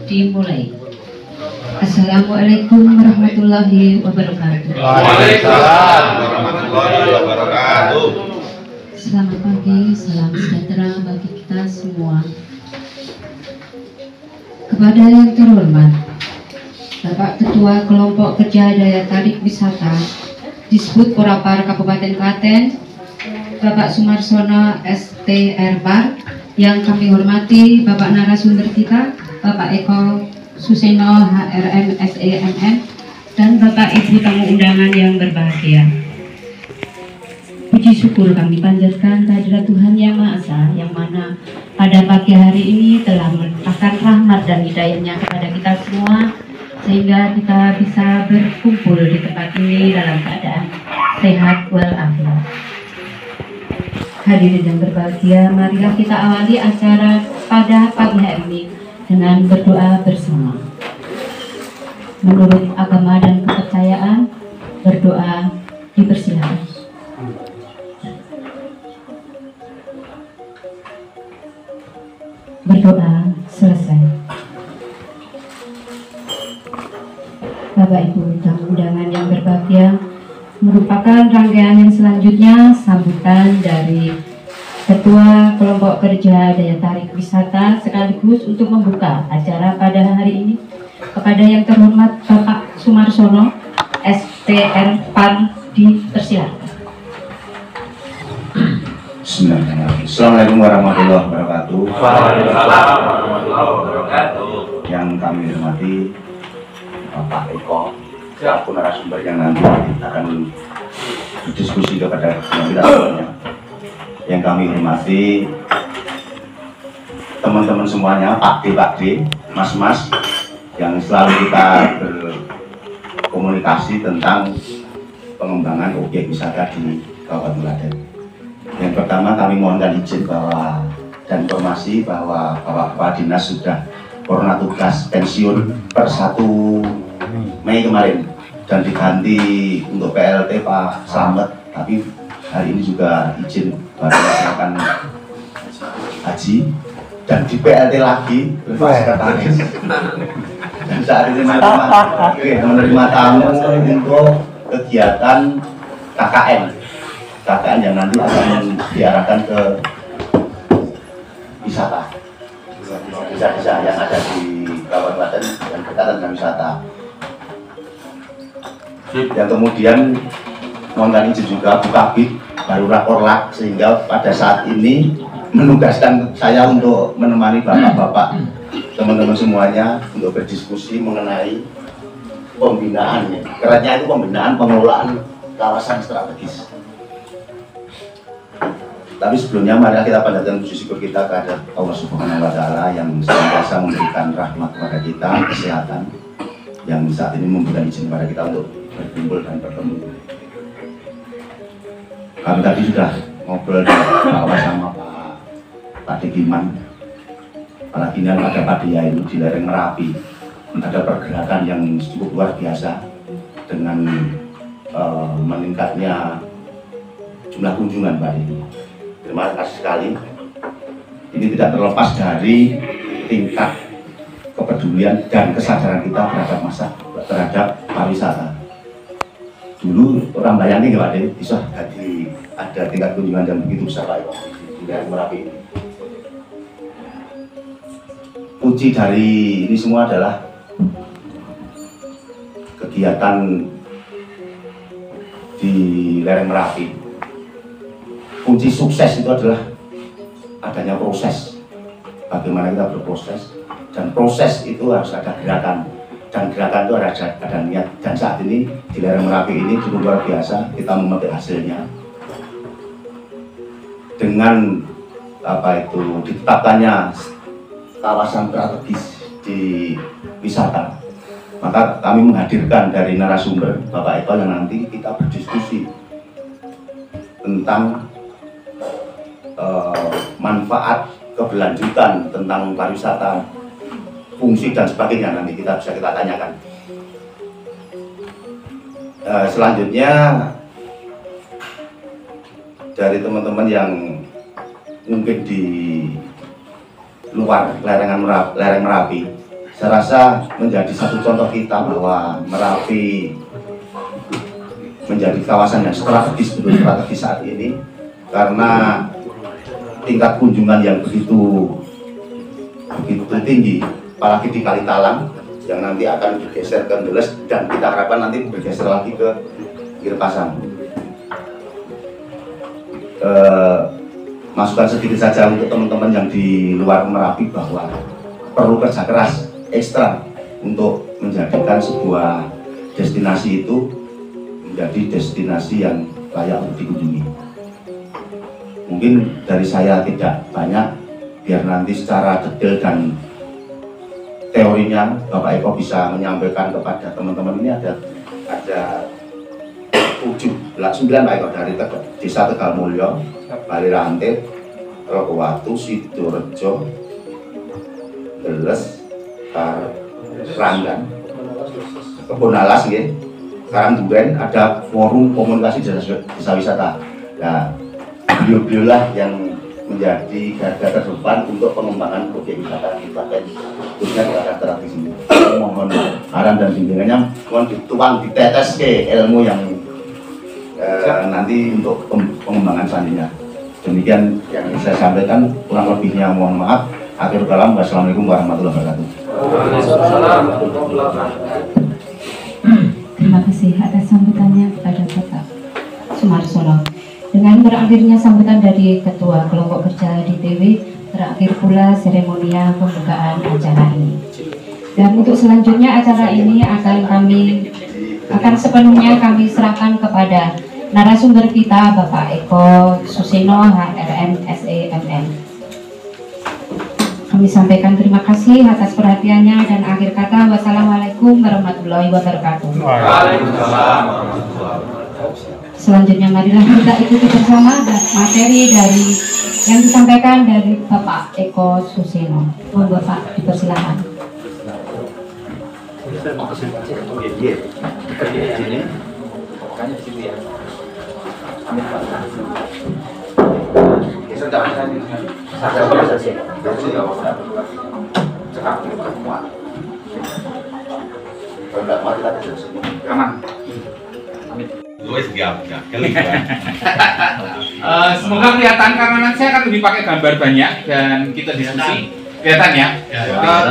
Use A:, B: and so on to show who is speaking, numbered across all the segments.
A: Dimulai. Assalamualaikum warahmatullahi wabarakatuh.
B: Waalaikumsalam warahmatullahi wabarakatuh.
A: Selamat pagi, salam sejahtera bagi kita semua. Kepada yang terhormat Bapak Ketua Kelompok Kerja Daya Tarik Wisata Disbud Porapar Kabupaten Klaten, Bapak Sumarsono STR Par, yang kami hormati Bapak narasumber kita Bapak Eko Suseno HRM SEMN, dan Bapak Ibu tamu undangan yang berbahagia. Puji syukur kami panjatkan kehadirat Tuhan Yang Maha Esa, yang mana pada pagi hari ini telah melimpahkan rahmat dan hidayahnya kepada kita semua, sehingga kita bisa berkumpul di tempat ini dalam keadaan sehat walafiat. Hadirin yang berbahagia, marilah kita awali acara pada pagi hari ini dengan berdoa bersama. Menurut agama dan kepercayaan, berdoa dipersilakan. Berdoa selesai. Bapak Ibu tamu undangan yang berbahagia, merupakan rangkaian yang selanjutnya sambutan dari Ketua Kelompok Kerja Daya Tarik Wisata, sekaligus untuk membuka acara pada hari ini. Kepada yang terhormat Bapak Sumarsono STR Par, dipersilakan.
C: Bismillahirrahmanirrahim. Assalamualaikum warahmatullahi wabarakatuh.
B: Waalaikumsalam warahmatullahi wabarakatuh.
C: Yang kami hormati Bapak Eko, selaku narasumber yang nanti akan berdiskusi kepada kita semuanya. Yang kami hormati teman-teman semuanya, Pak D, Mas, yang selalu kita berkomunikasi tentang pengembangan objek wisata di Kabupaten Klaten. Yang pertama, kami mohonkan izin dan informasi bahwa Bapak Kepala Dinas sudah purna tugas pensiun per 1 Mei kemarin, dan diganti untuk PLT Pak Slamet, tapi hari ini juga izin melaksanakan haji dan di PLT lagi bersekretaris. Dan saat ini menerima tamu untuk kegiatan KKN yang nanti akan diarahkan ke wisata, desa-desa yang ada di Kabupaten Klaten dan berkaitan dengan wisata. Yang kemudian mohon izin juga Bu Kabid baru raporlak, sehingga pada saat ini menugaskan saya untuk menemani bapak-bapak teman-teman semuanya untuk berdiskusi mengenai pembinaan, kerennya itu pembinaan pengelolaan kawasan strategis. Tapi sebelumnya mari kita panjatkan puji syukur kita kepada Allah Subhanahu wa Ta'ala yang senantiasa memberikan rahmat kepada kita, kesehatan, yang saat ini memberikan izin kepada kita untuk berkumpul dan bertemu. Kami tadi sudah ngobrol di bawah sama Pak Digiman. Apalagi ini ada Pak Dia ini di lereng Merapi, ada pergerakan yang cukup luar biasa dengan meningkatnya jumlah kunjungan Pak ini. Terima kasih sekali. Ini tidak terlepas dari tingkat kepedulian dan kesadaran kita terhadap pariwisata. Dulu orang bayangin nggak ada bisa ada tingkat kunjungan yang begitu besar Pak di lereng Merapi ini. Kunci dari ini semua adalah kegiatan di lereng Merapi. Kunci sukses itu adalah adanya proses. Bagaimana kita berproses, dan proses itu harus ada gerakan, dan gerakan itu ada niat. Dan saat ini di lereng Merapi ini cukup luar biasa, kita memetik hasilnya dengan ditetapkannya kawasan strategis di wisata, maka kami menghadirkan dari narasumber Bapak Eko yang nanti kita berdiskusi tentang manfaat keberlanjutan tentang pariwisata, fungsi dan sebagainya, nanti kita tanyakan. Selanjutnya dari teman-teman yang mungkin di luar lereng Merapi, saya rasa menjadi satu contoh kita bahwa Merapi menjadi kawasan yang strategis, betul strategis saat ini, karena tingkat kunjungan yang begitu tinggi, apalagi di Kalitalang yang nanti akan bergeser ke Ndeles dan kita harapkan nanti bergeser lagi ke Girpasang. Masukan sedikit saja untuk teman-teman yang di luar Merapi bahwa perlu kerja keras ekstra untuk menjadikan sebuah destinasi itu menjadi destinasi yang layak untuk dikunjungi. Mungkin dari saya tidak banyak, biar nanti secara detail dan teorinya Bapak Eko bisa menyampaikan kepada teman-teman. Ini ada 9 Pak Eko dari Desa Tegalmulyo, Balirantit, Rokowatu, Sidorejo, Ndeles, Ranggan, Kebonalas, Karangduren. Ada forum komunikasi desa wisata. Nah, beliau-beliaulah yang menjadi garda terdepan untuk pengembangan objek wisata di Klaten, khususnya di daerah tradisi. Mohon arahan dan bimbingannya, mohon dituang ditetes ke ilmu yang nanti untuk pengembangan selanjutnya. Demikian yang saya sampaikan, kurang lebihnya mohon maaf. Akhirul kalam, wassalamualaikum warahmatullahi wabarakatuh.
A: Terima kasih atas sambutannya kepada Bapak Sumarsono. Dengan berakhirnya sambutan dari Ketua Kelompok Kerja DTW, terakhir pula seremonial pembukaan acara ini. Dan untuk selanjutnya acara ini akan sepenuhnya kami serahkan kepada narasumber kita, Bapak Eko Suseno, HRM SEMM. Kami sampaikan terima kasih atas perhatiannya dan akhir kata wassalamualaikum warahmatullahi wabarakatuh.
B: Waalaikumsalam warahmatullahi wabarakatuh.
A: Selanjutnya marilah kita ikuti bersama materi dari yang disampaikan dari Bapak Eko Suseno. Mohon Bapak dipersilakan.
D: Semoga kelihatan karena nanti saya akan lebih pakai gambar banyak dan kita diskusi. Kelihatan ya?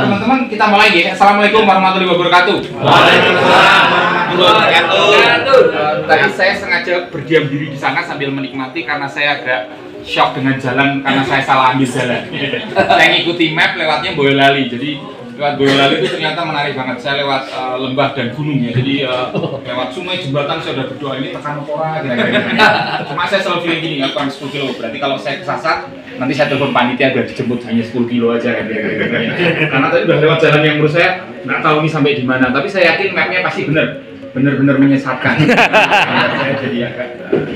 D: Teman-teman kita mulai ya. Assalamualaikum warahmatullahi wabarakatuh.
B: Waalaikumsalam warahmatullahi wabarakatuh.
D: Tadi saya sengaja berdiam diri di sana sambil menikmati karena saya agak shock dengan jalan karena saya salah ambil jalan. Saya ngikuti map lewatnya Boyolali. Jadi lewat Boyolali itu ternyata menarik banget. Saya lewat lembah dan gunung ya. Jadi lewat sungai, jembatan saya udah berdoa ini tekan Pora kira-kira. Cuma saya selalu feeling gini, ya, kurang 10 kilo. Berarti kalau saya kesasar, nanti saya telepon panitia biar dijemput hanya 10 kilo aja kan. Karena tadi udah lewat jalan yang menurut saya nggak tahu ini sampai di mana. Tapi saya yakin mapnya pasti benar-benar menyesatkan. Saya jadi agak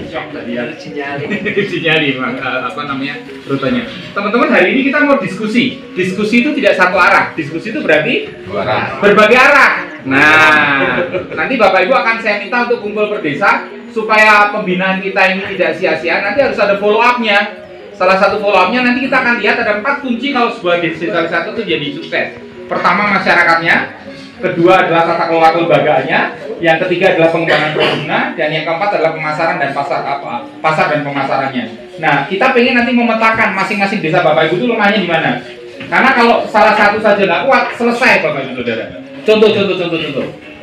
D: shock tadi ya. Sinyali apa namanya rutenya. Teman-teman, hari ini kita mau diskusi. Diskusi itu tidak satu arah. Diskusi itu berarti berbagai arah. Nah, nanti Bapak Ibu akan saya minta untuk kumpul per desa supaya pembinaan kita ini tidak sia-sia. Nanti harus ada follow up-nya. Salah satu follow up-nya nanti kita akan lihat ada 4 kunci kalau sebuah desa wisata itu jadi sukses. Pertama, masyarakatnya. Kedua adalah tata kelola kelembagaannya, yang ketiga adalah pengembangan produknya, dan yang keempat adalah pemasaran dan pasar dan pemasarannya. Nah, kita pengen nanti memetakan masing-masing desa Bapak Ibu itu lemahnya di mana. Karena kalau salah satu saja nggak kuat, selesai Bapak Ibu Saudara. Contoh.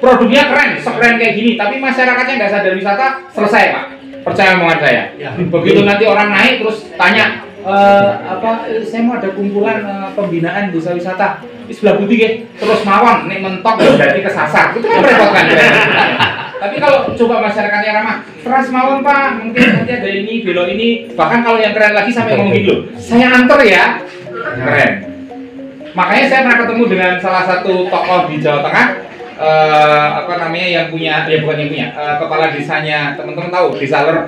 D: Produknya keren, sekeren kayak gini, tapi masyarakatnya nggak sadar wisata, selesai Pak. Percaya omongan saya. Begitu nanti orang naik terus tanya, saya mau ada kumpulan pembinaan desa wisata. sebelah putih ya, terus mawon nek mentok berarti kesasar. Itu kan merepotkan. Tapi kalau coba masyarakatnya ramah, teras mawon Pak, mungkin nanti ada ini, belok ini. Bahkan kalau yang keren lagi sampai ngomong gitu loh, saya antar ya. Keren. Makanya saya pernah ketemu dengan salah satu tokoh di Jawa Tengah, apa namanya, yang punya, ya bukan yang punya, kepala desanya, teman-teman tahu, Desa Ler.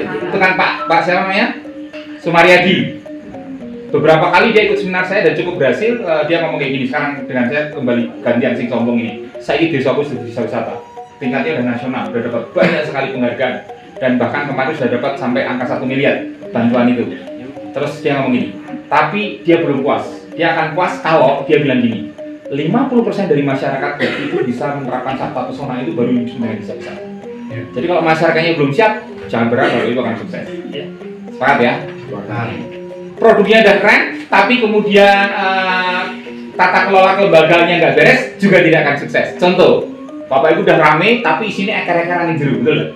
D: Itu kan Pak siapa namanya? Sumaryadi. Beberapa kali dia ikut seminar saya dan cukup berhasil. Dia ngomong kayak gini, sekarang dengan saya kembali gantian sing sombong ini. Saya ikut desaku sudah desa wisata, tingkatnya udah nasional, udah dapat banyak sekali penghargaan, dan bahkan kemarin sudah dapat sampai angka 1 miliar bantuan itu. Terus dia ngomong gini, tapi dia belum puas. Dia akan puas kalau dia bilang gini, 50% dari masyarakat itu bisa menerapkan sabta pesona itu baru sebenarnya bisa wisata. Jadi kalau masyarakatnya belum siap, jangan berharap kalau itu akan sukses. Sepakat ya? Produknya udah keren, tapi kemudian tata kelola kelembagaannya nggak beres, juga tidak akan sukses. Contoh, Bapak Ibu udah rame, tapi isinya eker-ekeran yang jeruk, betul nggak?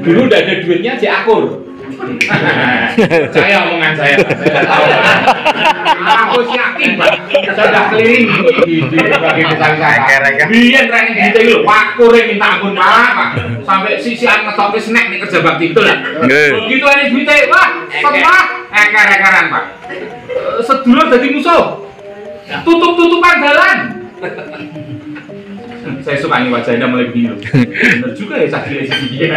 D: Dulu udah ada duitnya, diakur. Saya omongan saya tahu. Aku yakin Pak, saya udah keliling di bagian desa-desa. Biar training gitu loh, wakur yang minta ampun Pak. Sampai sisian ngetopin snack nih kerja bakti, betul nggak? Begitu ada duitnya, wah, setelah eker-ekeran Pak. Sedulur jadi musuh. Tutup-tutupan jalan. Saya suka ini wajahnya mulai begini loh. Bener juga ya cakil sih.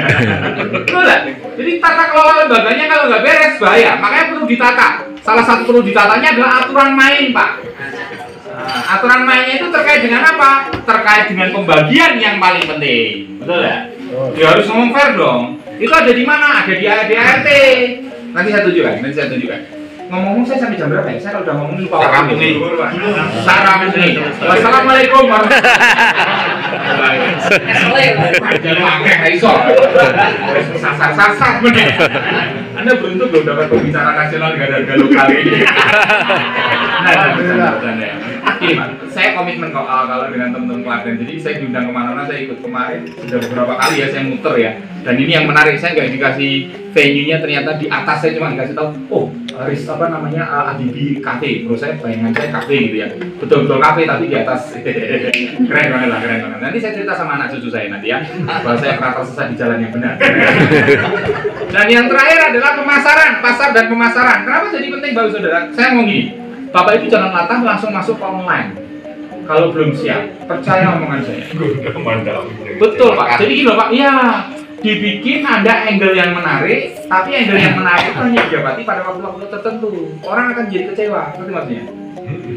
D: Betul lah. Jadi tata kelola lembaganya kalau nggak beres bahaya. Makanya perlu ditata. Salah satu perlu ditatanya adalah aturan main Pak. Aturan mainnya itu terkait dengan apa? Terkait dengan pembagian yang paling penting. Betul ya? Ya harus ngomong fair dong. Itu ada di mana? Ada di ART. Nanti saya tunjukkan. Ngomong-ngomong saya sampai jam berapa ya? Saya kalau udah ngomong lupa waktu ini. Salam ini. Wassalamualaikum warahmatullahi wabarakatuh. Sasar bener. Anda beruntung belum dapat pembicara nasional dengan harga lokal ini. Ini Pak, saya komitmen kok kalau dengan teman-teman Klaten. Jadi saya diundang kemana-mana, saya ikut kemarin sudah beberapa kali ya, saya muter ya. Dan ini yang menarik, saya nggak dikasih venue-nya, ternyata di atas saya cuma dikasih tahu, oh apa namanya, Adibi Cafe. Menurut saya bayangan saya kafe gitu ya, betul-betul kafe tapi di atas. Keren banget lah, keren banget. Nanti saya cerita sama anak cucu saya nanti ya, bahwa saya pernah tersesat di jalan yang benar. Dan yang terakhir adalah pemasaran, pasar dan pemasaran. Kenapa jadi penting Bapak Saudara? Saya mau gini, Bapak Ibu jangan latah langsung masuk ke online. Kalau belum siap, percaya omongan saya. Betul Pak. Jadi gini loh Pak, ya dibikin ada angle yang menarik, tapi angle yang menarik itu hanya didapati pada waktu-waktu tertentu. Orang akan jadi kecewa, ngerti maksudnya?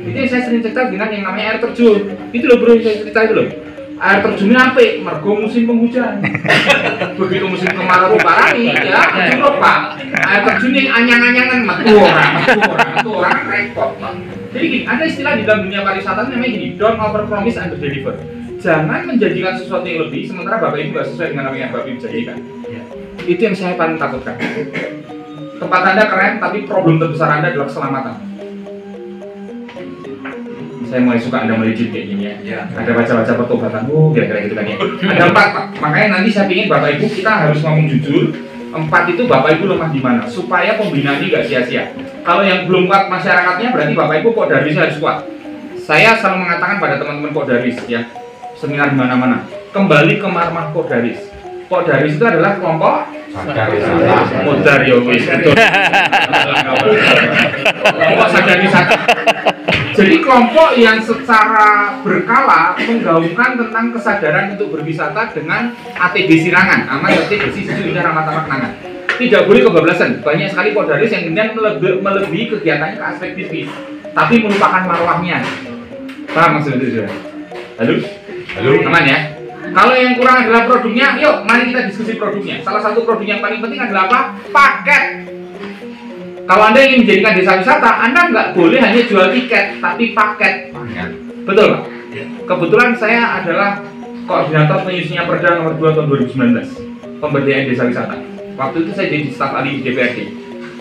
D: Itu yang saya sering cerita dengan yang namanya air terjun. Itu loh bro, saya cerita itu loh. Air terjunnya apa? Mergo musim penghujan. Begitu musim kemarau diparani, ya cukup Pak. Air terjun yang anyang-anyangan metu orang repot Pak. Jadi gini, ada istilah di dalam dunia pariwisata namanya gini, don't over promise and deliver. Jangan menjanjikan sesuatu yang lebih, sementara Bapak Ibu nggak sesuai dengan apa yang Bapak Ibu janjikan. Itu yang saya paling takutkan. Tempat Anda keren, tapi problem terbesar Anda adalah keselamatan. Saya mulai suka Anda melejit kayak gini ya. Ada baca-baca pertobatan, kira-kira gitu kan ya. Ada 4 Pak, makanya nanti saya ingin Bapak Ibu kita harus ngomong jujur. 4 itu Bapak Ibu lemah di mana, supaya pembinaan ini nggak sia-sia. Kalau yang belum kuat masyarakatnya, berarti Bapak Ibu Podarisnya harus kuat. Saya selalu mengatakan pada teman-teman Podaris ya, seminar di mana-mana, kembali ke marmah Podaris. Podaris itu adalah kelompok Podar ya wis betul. Kelompok sadar wisata. Jadi kelompok yang secara berkala menggaungkan tentang kesadaran untuk berwisata dengan ATB Sirangan, aman tertib bersih sejuk indah ramah tamah kenangan. Tidak boleh kebablasan. Banyak sekali Podaris yang kemudian melebihi kegiatannya ke aspek bisnis, tapi melupakan marwahnya. Paham maksud itu sudah? Halo, aman ya? Kalau yang kurang adalah produknya, yuk mari kita diskusi produknya. Salah satu produk yang paling penting adalah apa? Paket. Kalau Anda ingin menjadikan desa wisata, Anda nggak boleh hanya jual tiket, tapi paket. Betul Pak? Kebetulan saya adalah koordinator penyusunnya Perda nomor 2 tahun 2019, pemberdayaan desa wisata. Waktu itu saya jadi staf ahli di DPRD.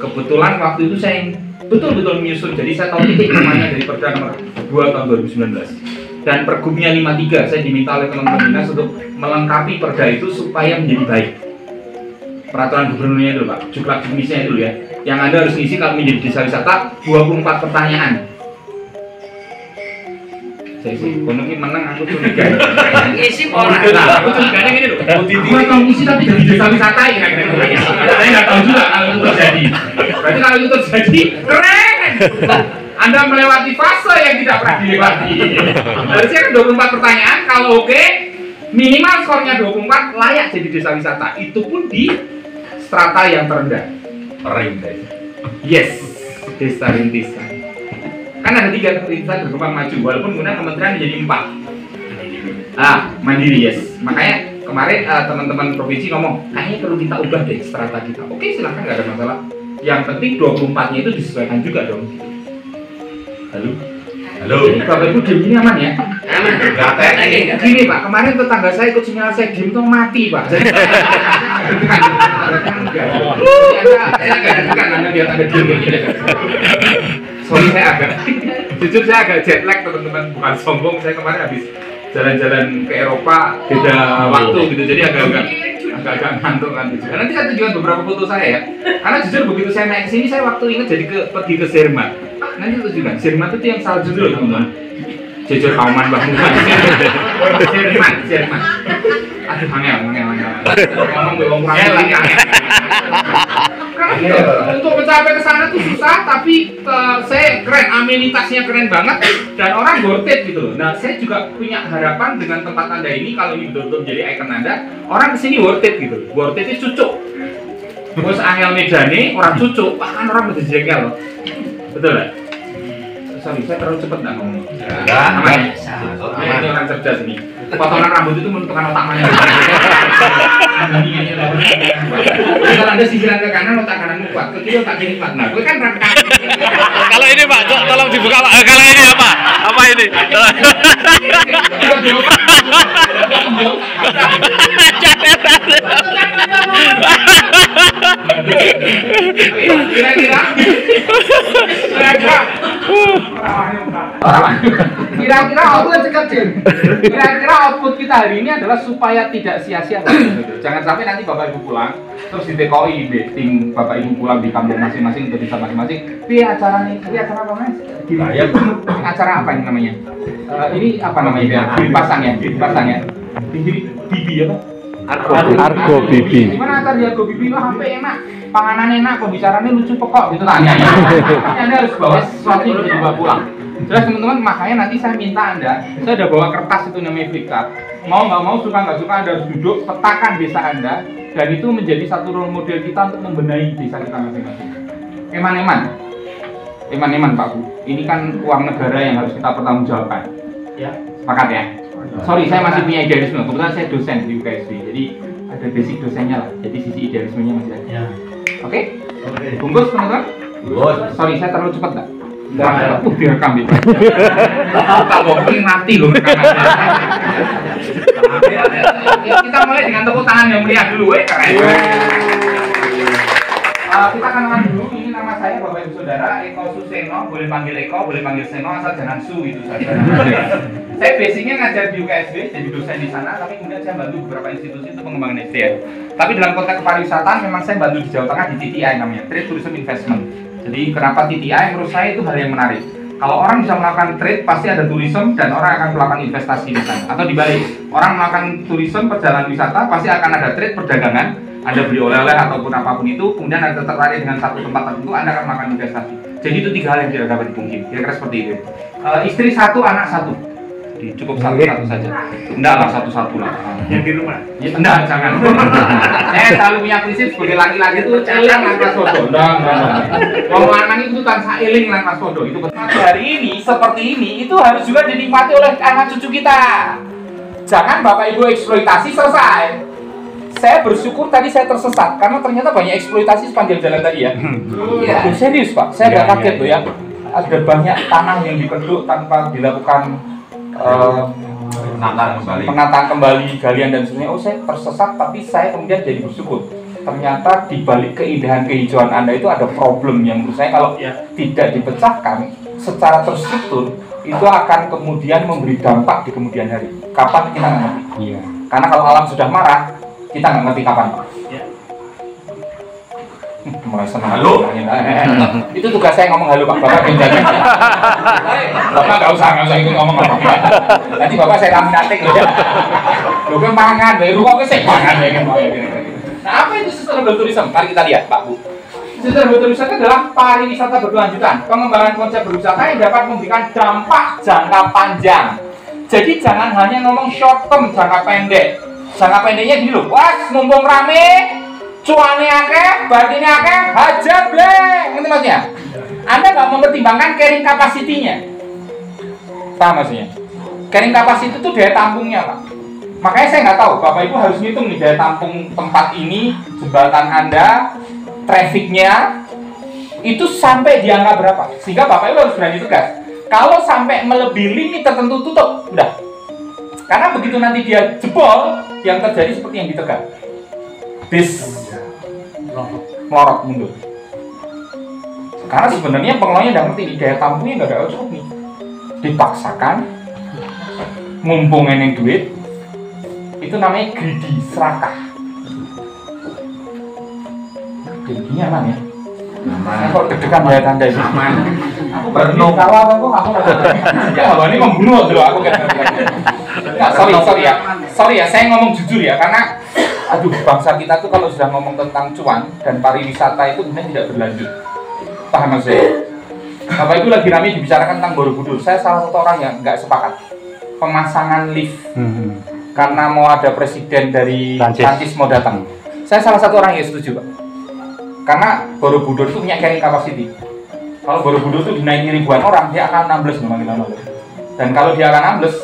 D: Kebetulan waktu itu saya betul-betul menyusun, jadi saya tahu titik namanya dari Perda nomor 2 tahun 2019. Dan Pergubnya 53, saya diminta oleh teman-teman dinas untuk melengkapi perda itu supaya menjadi baik. Peraturan gubernurnya itu Pak, juklak jenisnya itu ya. Yang Anda harus ngisi kalau menjadi desa wisata 24 pertanyaan. Saya sih, kono ini menang aku curiga.
E: Isi orang.
D: Nah, aku curiganya gini loh. Cuma tahu isi tapi dari desa wisata ya kira-kira. Saya nggak tahu juga kalau itu terjadi. Berarti kalau itu terjadi, keren. Anda melewati fase yang tidak pernah dilewati. Dari saya kan 24 pertanyaan, kalau oke, minimal skornya 24 layak jadi desa wisata. Itu pun di strata yang terendah. Rintis. Yes, desa rintisan. Kan ada 3 rintisan berkembang maju, walaupun kemudian kementerian menjadi 4. Mandiri, yes. Makanya kemarin teman-teman provinsi ngomong, kayaknya perlu kita ubah deh strata kita. Oke, silahkan, nggak ada masalah. Yang penting 24-nya itu disesuaikan juga dong. Halo? Jadi Bapak Ibu game ini aman ya?
E: Aman.
D: Gini Pak, kemarin tetangga saya ikut sinyal saya game tuh mati Pak. Jadi saya agak bukan Anda lihat ada game ini. Sorry jujur saya agak jet lag teman-teman, bukan sombong, saya kemarin habis jalan-jalan ke Eropa beda waktu gitu, jadi agak ngantuk kan gitu. Nanti saya tunjukkan beberapa foto saya ya, karena jujur begitu saya naik sini saya waktu ingat jadi pergi ke Jerman. Nanti tunjukkan, Jerman itu yang salju dulu teman-teman. Jujur kauman banget. Jerman. Aduh, angel. Ngomong belum kurang angel. Untuk mencapai ke sana tuh susah, tapi saya keren, amenitasnya keren banget dan orang worth it gitu loh. Nah, saya juga punya harapan dengan tempat Anda ini, kalau ini betul-betul menjadi ikon Anda, orang kesini worth it gitu. Worth it itu cucuk. Terus angel medane orang cucuk, bahkan orang udah jengkel. Betul nggak? Sorry, saya terlalu cepat nggak ngomong. Aman ya? Ini orang cerdas ini. Potongan rambut itu menentukan otak mana. Kalau Anda sisiran ke kanan, otak kananmu kuat. Ke kiri, otak kiri kuat. Nah, gue kan rangka.
B: Kalau ini Pak, tolong dibuka Pak. Kalau ini apa? Apa ini?
D: Kira-kira output kita hari ini adalah supaya tidak sia-sia. Jangan sampai nanti Bapak Ibu pulang terus di TKI tim Bapak Ibu pulang di kampung masing-masing atau desa masing-masing. Acara apa Mas? Acara apa ini namanya? Ini apa namanya? Dipasang ya. Bibi ya Pak?
B: Argo Bibi.
D: Gimana acara di Argo Bibi? Wah, sampai enak. Panganan enak, pembicaranya lucu pokok gitu tanya. Anda harus bawa sesuatu yang dibawa pulang. Jelas teman-teman, makanya nanti saya minta Anda, saya udah bawa kertas itu namanya flipchart. Mau nggak mau, suka nggak suka, Anda harus duduk, petakan desa Anda, dan itu menjadi satu role model kita untuk membenahi desa kita masing-masing. Eman Pak Bu, ini kan uang negara yang harus kita pertanggungjawabkan. Ya. Sepakat ya? Sorry, saya masih punya idealisme. Kebetulan saya dosen di UKSB, jadi ada basic dosennya lah. Jadi sisi idealismenya masih ada. Ya. Oke? Bungkus teman-teman? Sorry, saya terlalu cepat nggak? Direkam gitu. Tak ngomongin mati loh rekamannya. Kita mulai dengan tepuk tangan yang meriah dulu, keren. Kita kenalan dulu. Ini nama saya Bapak Ibu Saudara Eko Suseno. Boleh panggil Eko, boleh panggil Seno, asal jangan Su itu saja. Saya basicnya ngajar di UKSB, jadi dosen di sana. Tapi kemudian saya bantu beberapa institusi untuk pengembangan SDM. Tapi dalam konteks kepariwisataan memang saya bantu di Jawa Tengah di TTI namanya, Trade Tourism Investment. Jadi kenapa TTI? Menurut saya itu hal yang menarik. Kalau orang bisa melakukan trade, pasti ada tourism dan orang akan melakukan investasi di sana. Atau dibalik, orang melakukan tourism perjalanan wisata, pasti akan ada trade perdagangan. Anda beli oleh-oleh ataupun apapun itu, kemudian Anda tertarik dengan satu tempat tertentu, Anda akan melakukan investasi. Jadi itu 3 hal yang tidak dapat dipungkiri. Kira-kira seperti itu. Istri 1, anak 1. Cukup satu saja. Enggak lah, satu lah.
B: Yang di rumah?
D: Ya, enggak, jangan. Saya selalu punya prinsip sebagai laki-laki itu eling lan waspodo. Enggak. Wong lanang itu tanpa eling lan waspodo. Itu betul. Hari ini seperti ini itu harus juga dinikmati oleh anak cucu kita. Jangan Bapak Ibu eksploitasi selesai. Saya bersyukur tadi saya tersesat karena ternyata banyak eksploitasi sepanjang jalan tadi ya. Iya. Serius Pak, saya agak kaget loh ya. Ada banyak tanah yang dipenduk tanpa dilakukan penataan kembali, galian dan sebagainya. Oh, saya tersesat, tapi saya kemudian jadi bersyukur. Ternyata di balik keindahan kehijauan Anda itu ada problem yang menurut saya kalau tidak dipecahkan secara terstruktur itu akan kemudian memberi dampak di kemudian hari. Kapan kita nggak ngerti? Iya. Karena kalau alam sudah marah, kita nggak ngerti kapan. mulai senang. Halo. Itu tugas saya ngomong halo Pak. Bapak yang jaga. Bapak nggak usah ikut ngomong apa. Nanti Bapak saya raminating loh ya. Lo kan pangan, baru kok sih pangan ya kan. Nah apa itu sustainable tourism? Mari kita lihat Pak Bu. Sustainable tourism adalah pariwisata berkelanjutan, pengembangan konsep berwisata yang dapat memberikan dampak jangka panjang. Jadi jangan hanya ngomong short term, jangka pendek. Jangka pendeknya gini loh, wah mumpung rame, cuane akeh, batinnya akeh, hajar bleh, ngerti maksudnya? Anda nggak mempertimbangkan carrying capacity-nya. Paham maksudnya? Carrying capacity itu daya tampungnya Pak. Makanya saya nggak tahu, Bapak Ibu harus ngitung nih daya tampung tempat ini, jembatan Anda, trafficnya, itu sampai di angka berapa? Sehingga Bapak Ibu harus berani tegas. Kalau sampai melebihi limit tertentu tutup, udah. Karena begitu nanti dia jebol, yang terjadi seperti yang ditekan. Bis melorot mundur. Karena sebenarnya pengelolanya udah ngerti nih, daya tampungnya nggak ada cukup nih. Dipaksakan, mumpung eneng duit, itu namanya greedy, serakah. Jadinya aman ya? Aman. Kok deg-degan ya tanda ini? Aman. Aku baru kawal aku ya ini membunuh dulu aku kan. Nah, sorry ya, saya ngomong jujur ya, karena aduh bangsa kita tuh kalau sudah ngomong tentang cuan dan pariwisata itu sebenarnya tidak berlanjut. Paham mas saya? Bapak Ibu lagi ramai dibicarakan tentang Borobudur. Saya salah satu orang yang nggak sepakat pemasangan lift karena mau ada presiden dari Prancis mau datang. Saya salah satu orang yang setuju Pak. Karena Borobudur itu punya carrying capacity. Kalau Borobudur itu dinaiki ribuan orang, dia akan ambles lama-lama. Dan kalau dia akan ambles,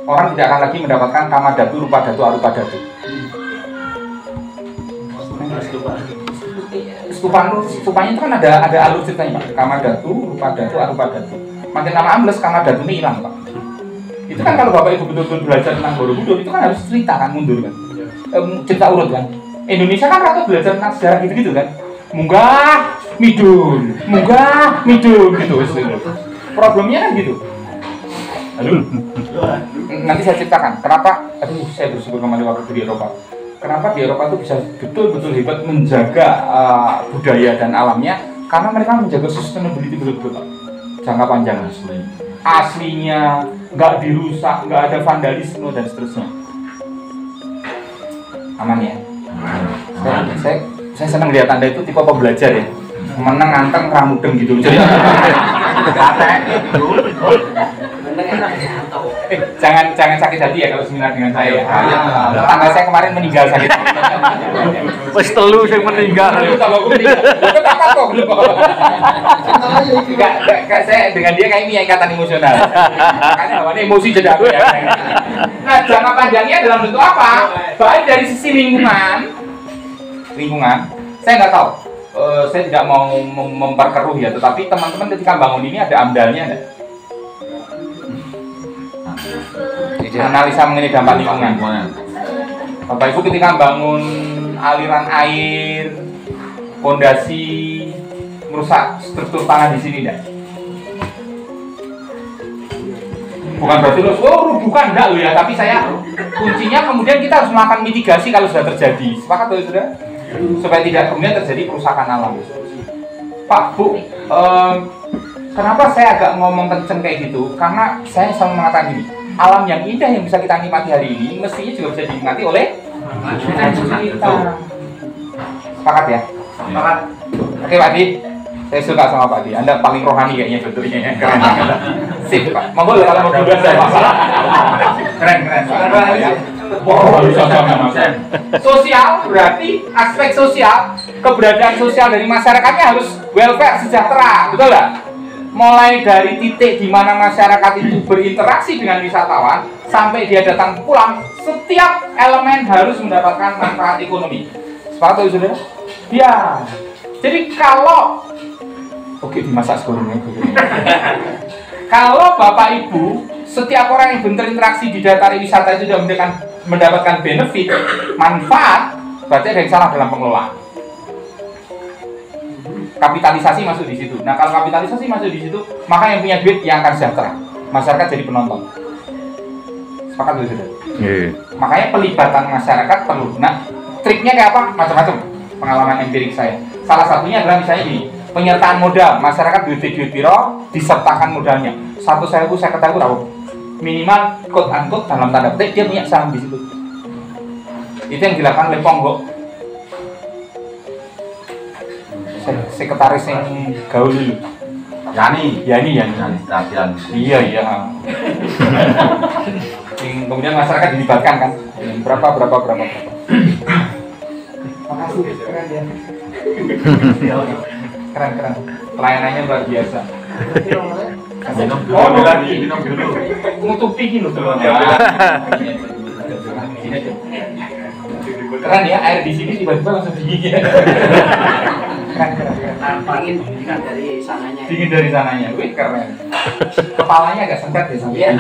D: orang tidak akan lagi mendapatkan kamadatu, rupadatu, arupadatu. Stupanya itu kan ada alur ceritanya Pak. Kamadatu, rupadatu, arupadatu. Makin lama ambles, kamadatu ini hilang Pak. Itu kan kalau Bapak Ibu betul-betul belajar tentang Borobudur, itu kan harus cerita kan, mundur kan. Cerita urut kan. Indonesia kan rata belajar tentang sejarah gitu-gitu kan. Munggah, midun gitu. Problemnya kan gitu. Aduh. Nanti saya ceritakan kenapa. Saya bersyukur kembali waktu di Eropa. Kenapa di Eropa itu bisa betul-betul hebat menjaga budaya dan alamnya? Karena mereka menjaga sustainability betul-betul jangka panjang aslinya, nggak dirusak, nggak ada vandalisme dan seterusnya. Aman ya. Saya senang lihat Anda itu tipe pembelajar ya. Menang anteng ramudeng gitu. Jadi jangan sakit hati ya kalau seminar dengan saya. Tangga saya kemarin meninggal sakit.
B: Wes telu sing meninggal.
D: Enggak, saya dengan dia kayak punya ikatan emosional. Makanya awalnya emosi jadi aku ya. Nah, jangka panjangnya dalam bentuk apa? Baik dari sisi lingkungan, saya nggak tahu. Saya tidak mau memperkeruh ya, tetapi teman-teman ketika bangun ini ada amdalnya ada. Analisa mengenai dampak lingkungan. Bapak Ibu ketika bangun aliran air, fondasi, merusak struktur tanah di sini enggak? Bukan berarti bukan enggak loh ya, tapi saya kuncinya kemudian kita harus melakukan mitigasi kalau sudah terjadi. Sepakat loh sudah? Supaya tidak kemudian terjadi perusakan alam. Pak Bu, kenapa saya agak ngomong kenceng kayak gitu? Karena saya selalu mengatakan gini, alam yang indah yang bisa kita nikmati hari ini mestinya juga bisa dinikmati oleh kita. Sepakat ya? Sepakat. Oke Pak Di, saya suka sama Pak Di. Anda paling rohani kayaknya sebetulnya. Keren banget. Sip Pak. Monggo kalau mau duluan saya. Keren. Sosial berarti aspek sosial, keberadaan sosial dari masyarakatnya harus welfare, sejahtera, betul nggak? Mulai dari titik di mana masyarakat itu berinteraksi dengan wisatawan sampai dia datang pulang, setiap elemen harus mendapatkan manfaat ekonomi. Sepakat saudara? Ya. Jadi kalau dimasak segorengnya. Kalau Bapak Ibu, setiap orang yang berinteraksi di daerah wisata itu sudah mendapatkan benefit, manfaat, berarti ada yang salah dalam pengelolaan. Kapitalisasi masuk di situ. Nah, kalau kapitalisasi masuk di situ, maka yang punya duit yang akan sejahtera. Masyarakat jadi penonton. Sepakat dulu sudah. Makanya pelibatan masyarakat perlu. Nah, triknya kayak apa? Macam-macam. Pengalaman empirik saya. Salah satunya adalah misalnya gini, penyertaan modal, masyarakat duit piro disertakan modalnya. 1.000 saya ketahui tahu. Minimal quote unquote dalam tanda petik dia punya saham di situ. Itu yang dilakukan oleh Ponggok. Sekretaris yang gaul dulu. Yani. Iya. Kemudian masyarakat dilibatkan kan. Berapa. Makasih, keren ya. Keren. Pelayanannya luar biasa. Oh, lagi nutupi gitu loh. Keren ya, air di sini tiba-tiba langsung dingin. Keren. Dingin dari sananya. Wih, keren. Kepalanya agak sengket ya sampai.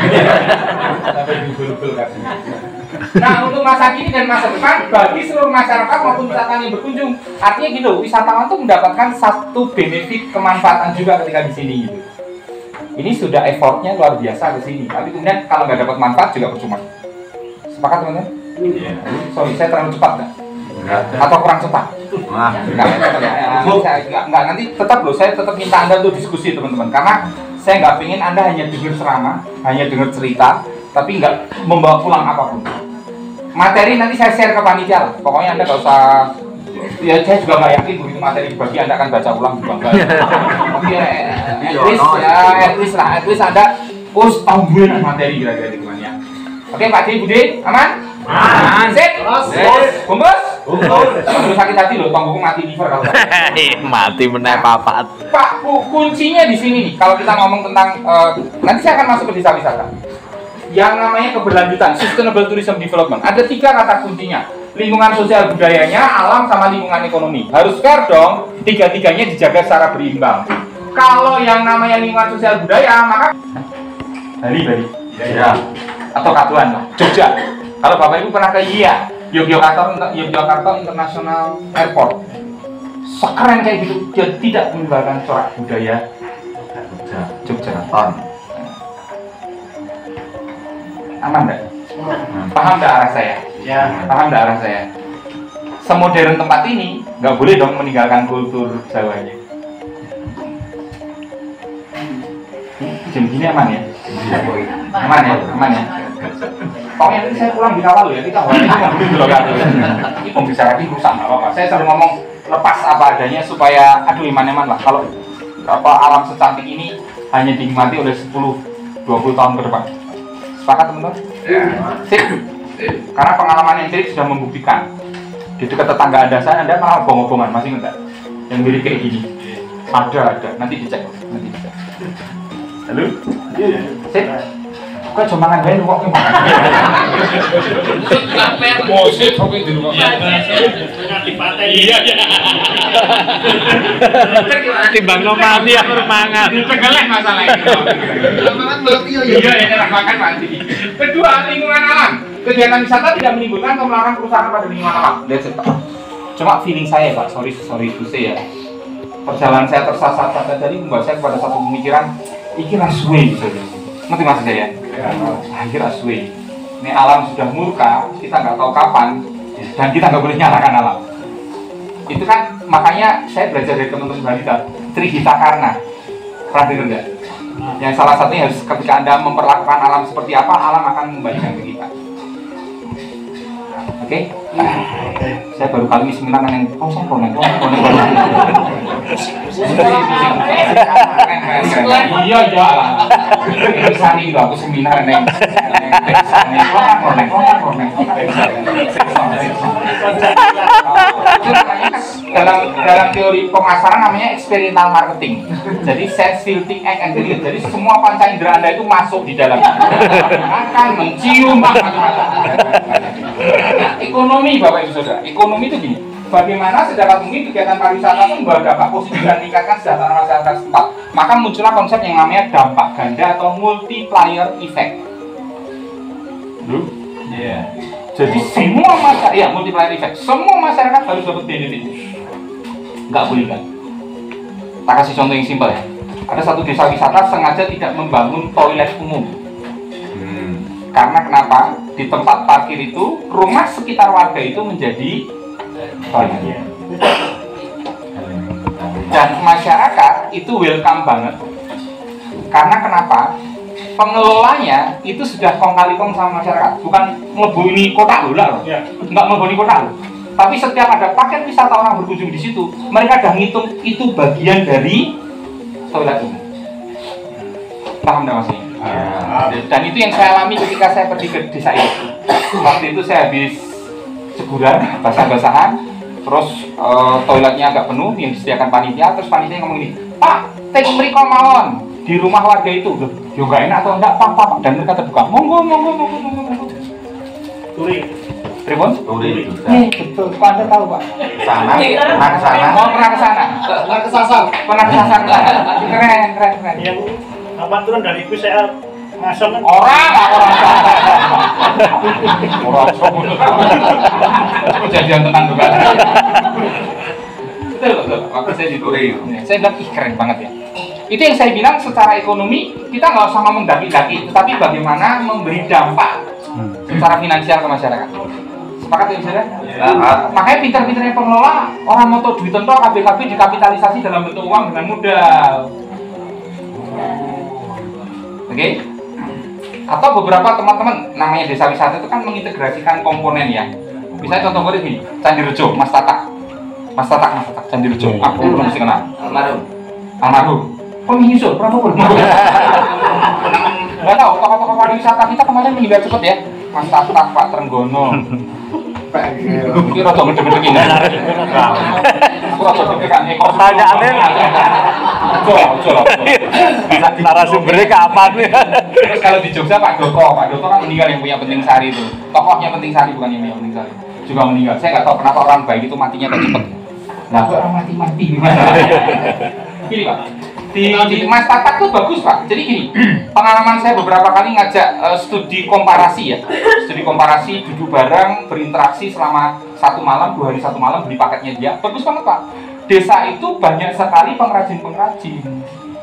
D: Sampai dibul-bul kan. Nah, untuk masa kini dan masa depan bagi seluruh masyarakat maupun wisatawan yang berkunjung, artinya gitu, wisatawan tuh mendapatkan satu benefit kemanfaatan juga ketika di sini gitu. Ini sudah effortnya luar biasa ke sini, tapi kemudian kalau nggak dapat manfaat juga percuma. Sepakat teman-teman? Iya. Sorry, saya terlalu cepat nggak? Atau kurang cepat? Nggak, nanti tetap loh, saya tetap minta Anda untuk diskusi teman-teman, karena saya nggak pengen Anda hanya dengar ceramah, hanya dengar cerita, tapi nggak membawa pulang apapun. Materi nanti saya share ke panitia lah. Pokoknya Anda nggak usah. Ya saya juga nggak yakin begitu materi dibagi Anda akan baca ulang juga nggak. Tapi at least Anda tahu gue materi kira-kira gitu kan ya. Oke Pak D, Bude, aman? Aman. Sip. Bungkus. Terus sakit hati loh, tonggoku mati liver kalau.
B: Mati meneh papat.
D: Pak, kuncinya di sini nih. Kalau kita ngomong tentang nanti saya akan masuk ke desa wisata. Yang namanya keberlanjutan, sustainable tourism development. Ada 3 kata kuncinya. Lingkungan sosial budayanya, alam sama lingkungan ekonomi. Harus fair dong, 3-tiganya dijaga secara berimbang. Kalau yang namanya lingkungan sosial budaya, maka Bali. Ya. Atau Katuan lah, Jogja. Kalau Bapak Ibu pernah ke Yogyakarta International Airport, sekeren kayak gitu, dia tidak meninggalkan corak budaya Jogja. Aman enggak? Paham enggak arah saya? Ya. Paham enggak arah saya? Semodern tempat ini nggak boleh dong meninggalkan kultur Jawanya. Jam gini aman ya? Aman ya. Pokoknya nanti saya pulang dikawal ya, kita ini mobil dulu kan. Ini pembicaraan ini rusak nggak apa-apa. Saya selalu ngomong lepas apa adanya supaya iman-iman lah. Kalau alam secantik ini hanya dinikmati oleh 10-20 tahun ke depan. Sepakat teman-teman? Ya. Sip. Karena pengalaman empirik sudah membuktikan. Di dekat tetangga Anda malah bong-bongan, masih ingat? Yang mirip kayak gini. Ada. Nanti dicek. Halo? Sip. Kok cuma ngandain kok gimana? Musik kok di rumah. Iya.
B: Timbang mati aku mangan.
D: Tegeleh masalah ini. Iya, enak makan mati. Kedua, lingkungan alam. Kegiatan wisata tidak menimbulkan atau melarang kerusakan pada lingkungan alam. That's it. Cuma feeling saya, Pak. Sorry to say ya. Perjalanan saya tersasar tadi membawa saya kepada satu pemikiran, iki raswe bisa jadi. Ngerti maksud saya? Akhir aswe. Ini alam sudah murka, kita nggak tahu kapan, dan kita nggak boleh nyalakan alam. Itu kan makanya saya belajar dari teman-teman balita, Trihita Karna. Pernah dengar nggak? Yang salah satunya harus ketika Anda memperlakukan alam seperti apa, alam akan membalikan ke kita. Oke? Saya baru kali ini seminar yang konek. Iya jalan. Bisa nih aku seminar neng. Konek. Dalam teori pemasaran namanya experiential marketing. Jadi sense, feel, think, act, and believe. Jadi semua panca indera Anda itu masuk di dalam. Akan mencium macam-macam. Ekonomi Bapak Ibu Saudara. Ekonomi itu gini. Bagaimana sedapat mungkin kegiatan pariwisata itu membawa dampak positif dan meningkatkan kesejahteraan masyarakat setempat. Maka muncullah konsep yang namanya dampak ganda atau multiplier effect. Jadi semua masyarakat, multiplier effect. Semua masyarakat harus dapat benefit. Nggak boleh kan? Tak kasih contoh yang simpel ya. Ada satu desa wisata sengaja tidak membangun toilet umum. Karena kenapa? Di tempat parkir itu, rumah sekitar warga itu menjadi toilet. Dan masyarakat itu welcome banget. Karena kenapa? Pengelolanya itu sudah kong kali kong sama masyarakat, bukan ngeleboni kota loh, nggak ngeleboni kota loh. Tapi setiap ada paket wisata orang berkunjung di situ, mereka udah ngitung itu bagian dari toilet umum. Paham nggak maksudnya? Dan itu yang saya alami ketika saya pergi ke desa itu. Waktu itu saya habis syukuran, basah-basahan, terus toiletnya agak penuh yang disediakan panitia, terus panitia ngomong gini, Pak, teks mereka mawon di rumah warga itu, yo nggak enak atau enggak, Pak, dan mereka terbuka, monggo. Tribun? Betul, kok Anda tahu Pak?
C: Sana, pernah ke sana.
D: Oh, pernah ke sana? Pernah kesasar. Keren.
E: Yang apa turun dari itu saya ngasong kan?
D: Orang kejadian tentang juga. Betul. Waktu saya di Turi, saya bilang, ih keren banget ya. Itu yang saya bilang secara ekonomi, kita nggak usah ngomong daki-daki, tetapi bagaimana memberi dampak secara finansial ke masyarakat. Sepakat ya saudara? Makanya pintar-pintarnya pengelola, orang mau duit tentu KBKB dikapitalisasi dalam bentuk uang dengan mudah. Oke? Atau beberapa teman-teman namanya desa wisata itu kan mengintegrasikan komponen ya. Misalnya contoh konkret ini, Candi Rejo, Mas Tatak, Candi Rejo. Aku belum mesti kenal. Almarhum. Kok menyusul? Berapa pun? Gak tahu, tokoh-tokoh pariwisata kita kemarin meninggal cepet ya. Mas Tatak, Pak Trenggono. Ini rada gede-gede gini. Aku rada gede-gedekan ekor.
B: Pertanyaannya
D: Ojo.
B: narasumbernya kapan nih?
D: Terus kalau di Jogja Pak Doko kan meninggal, yang punya Penting Sari itu. Tokohnya Penting Sari, bukan yang punya Penting Sari. Juga meninggal. Saya nggak tahu kenapa orang baik itu matinya kok cepet. Nah, kok orang mati gimana? Gini Pak, di Mas Tatak tuh bagus Pak. Jadi gini, pengalaman saya beberapa kali ngajak studi komparasi ya. Studi komparasi, duduk bareng, berinteraksi selama 1 malam, 2 hari 1 malam, beli paketnya dia. Bagus banget Pak. Desa itu banyak sekali pengrajin-pengrajin,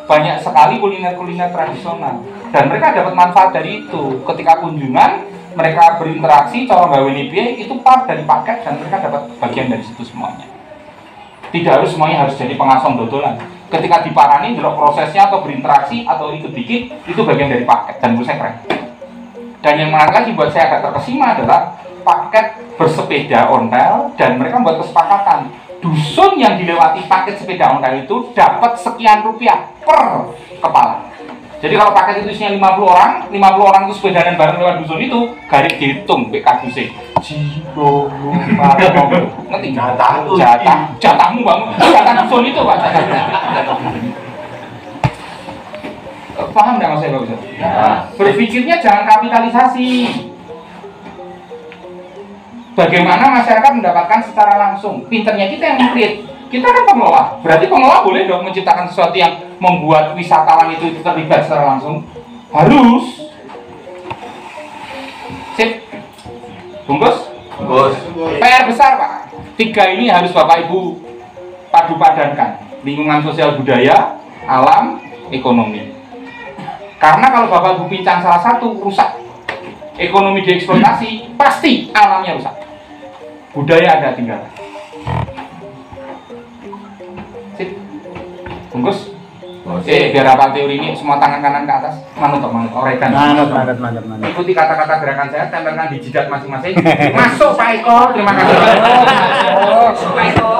D: banyak sekali kuliner-kuliner tradisional, dan mereka dapat manfaat dari itu. Ketika kunjungan, mereka berinteraksi, cara gawe piye, itu part dari paket, dan mereka dapat bagian dari situ semuanya. Tidak harus semuanya harus jadi pengasong dodolan. Ketika diparani, delok prosesnya atau berinteraksi atau ikut dikit, itu bagian dari paket, dan menurut saya keren. Dan yang menarik lagi buat saya agak terkesima adalah paket bersepeda ontel, dan mereka membuat kesepakatan. Dusun yang dilewati paket sepeda ontel itu dapat sekian rupiah per kepala. Jadi kalau paket itu isinya 50 orang itu sepedaan bareng lewat dusun itu, garis dihitung BKDC. Jiro, ngerti? Jatahmu bang, jatah dusun itu Pak. Paham nggak maksudnya Pak? Berpikirnya jangan kapitalisasi. Bagaimana masyarakat mendapatkan secara langsung? Pinternya kita yang meng-create. Kita kan pengelola. Berarti pengelola boleh dong menciptakan sesuatu yang membuat wisatawan itu terlibat secara langsung. Harus. Sip. Bungkus? PR besar Pak. 3 ini harus Bapak Ibu padu padankan. Lingkungan sosial budaya, alam, ekonomi. Karena kalau Bapak Ibu pincang salah satu, rusak. Ekonomi dieksploitasi, pasti alamnya rusak. Budaya ada tinggal. Sip. Bungkus? Biar apa teori ini semua tangan kanan ke atas. Manut, oregan.
E: Manut.
D: Ikuti kata-kata gerakan saya, tempelkan di jidat masing-masing. Masuk Pak Eko, terima kasih. Masuk Pak Eko.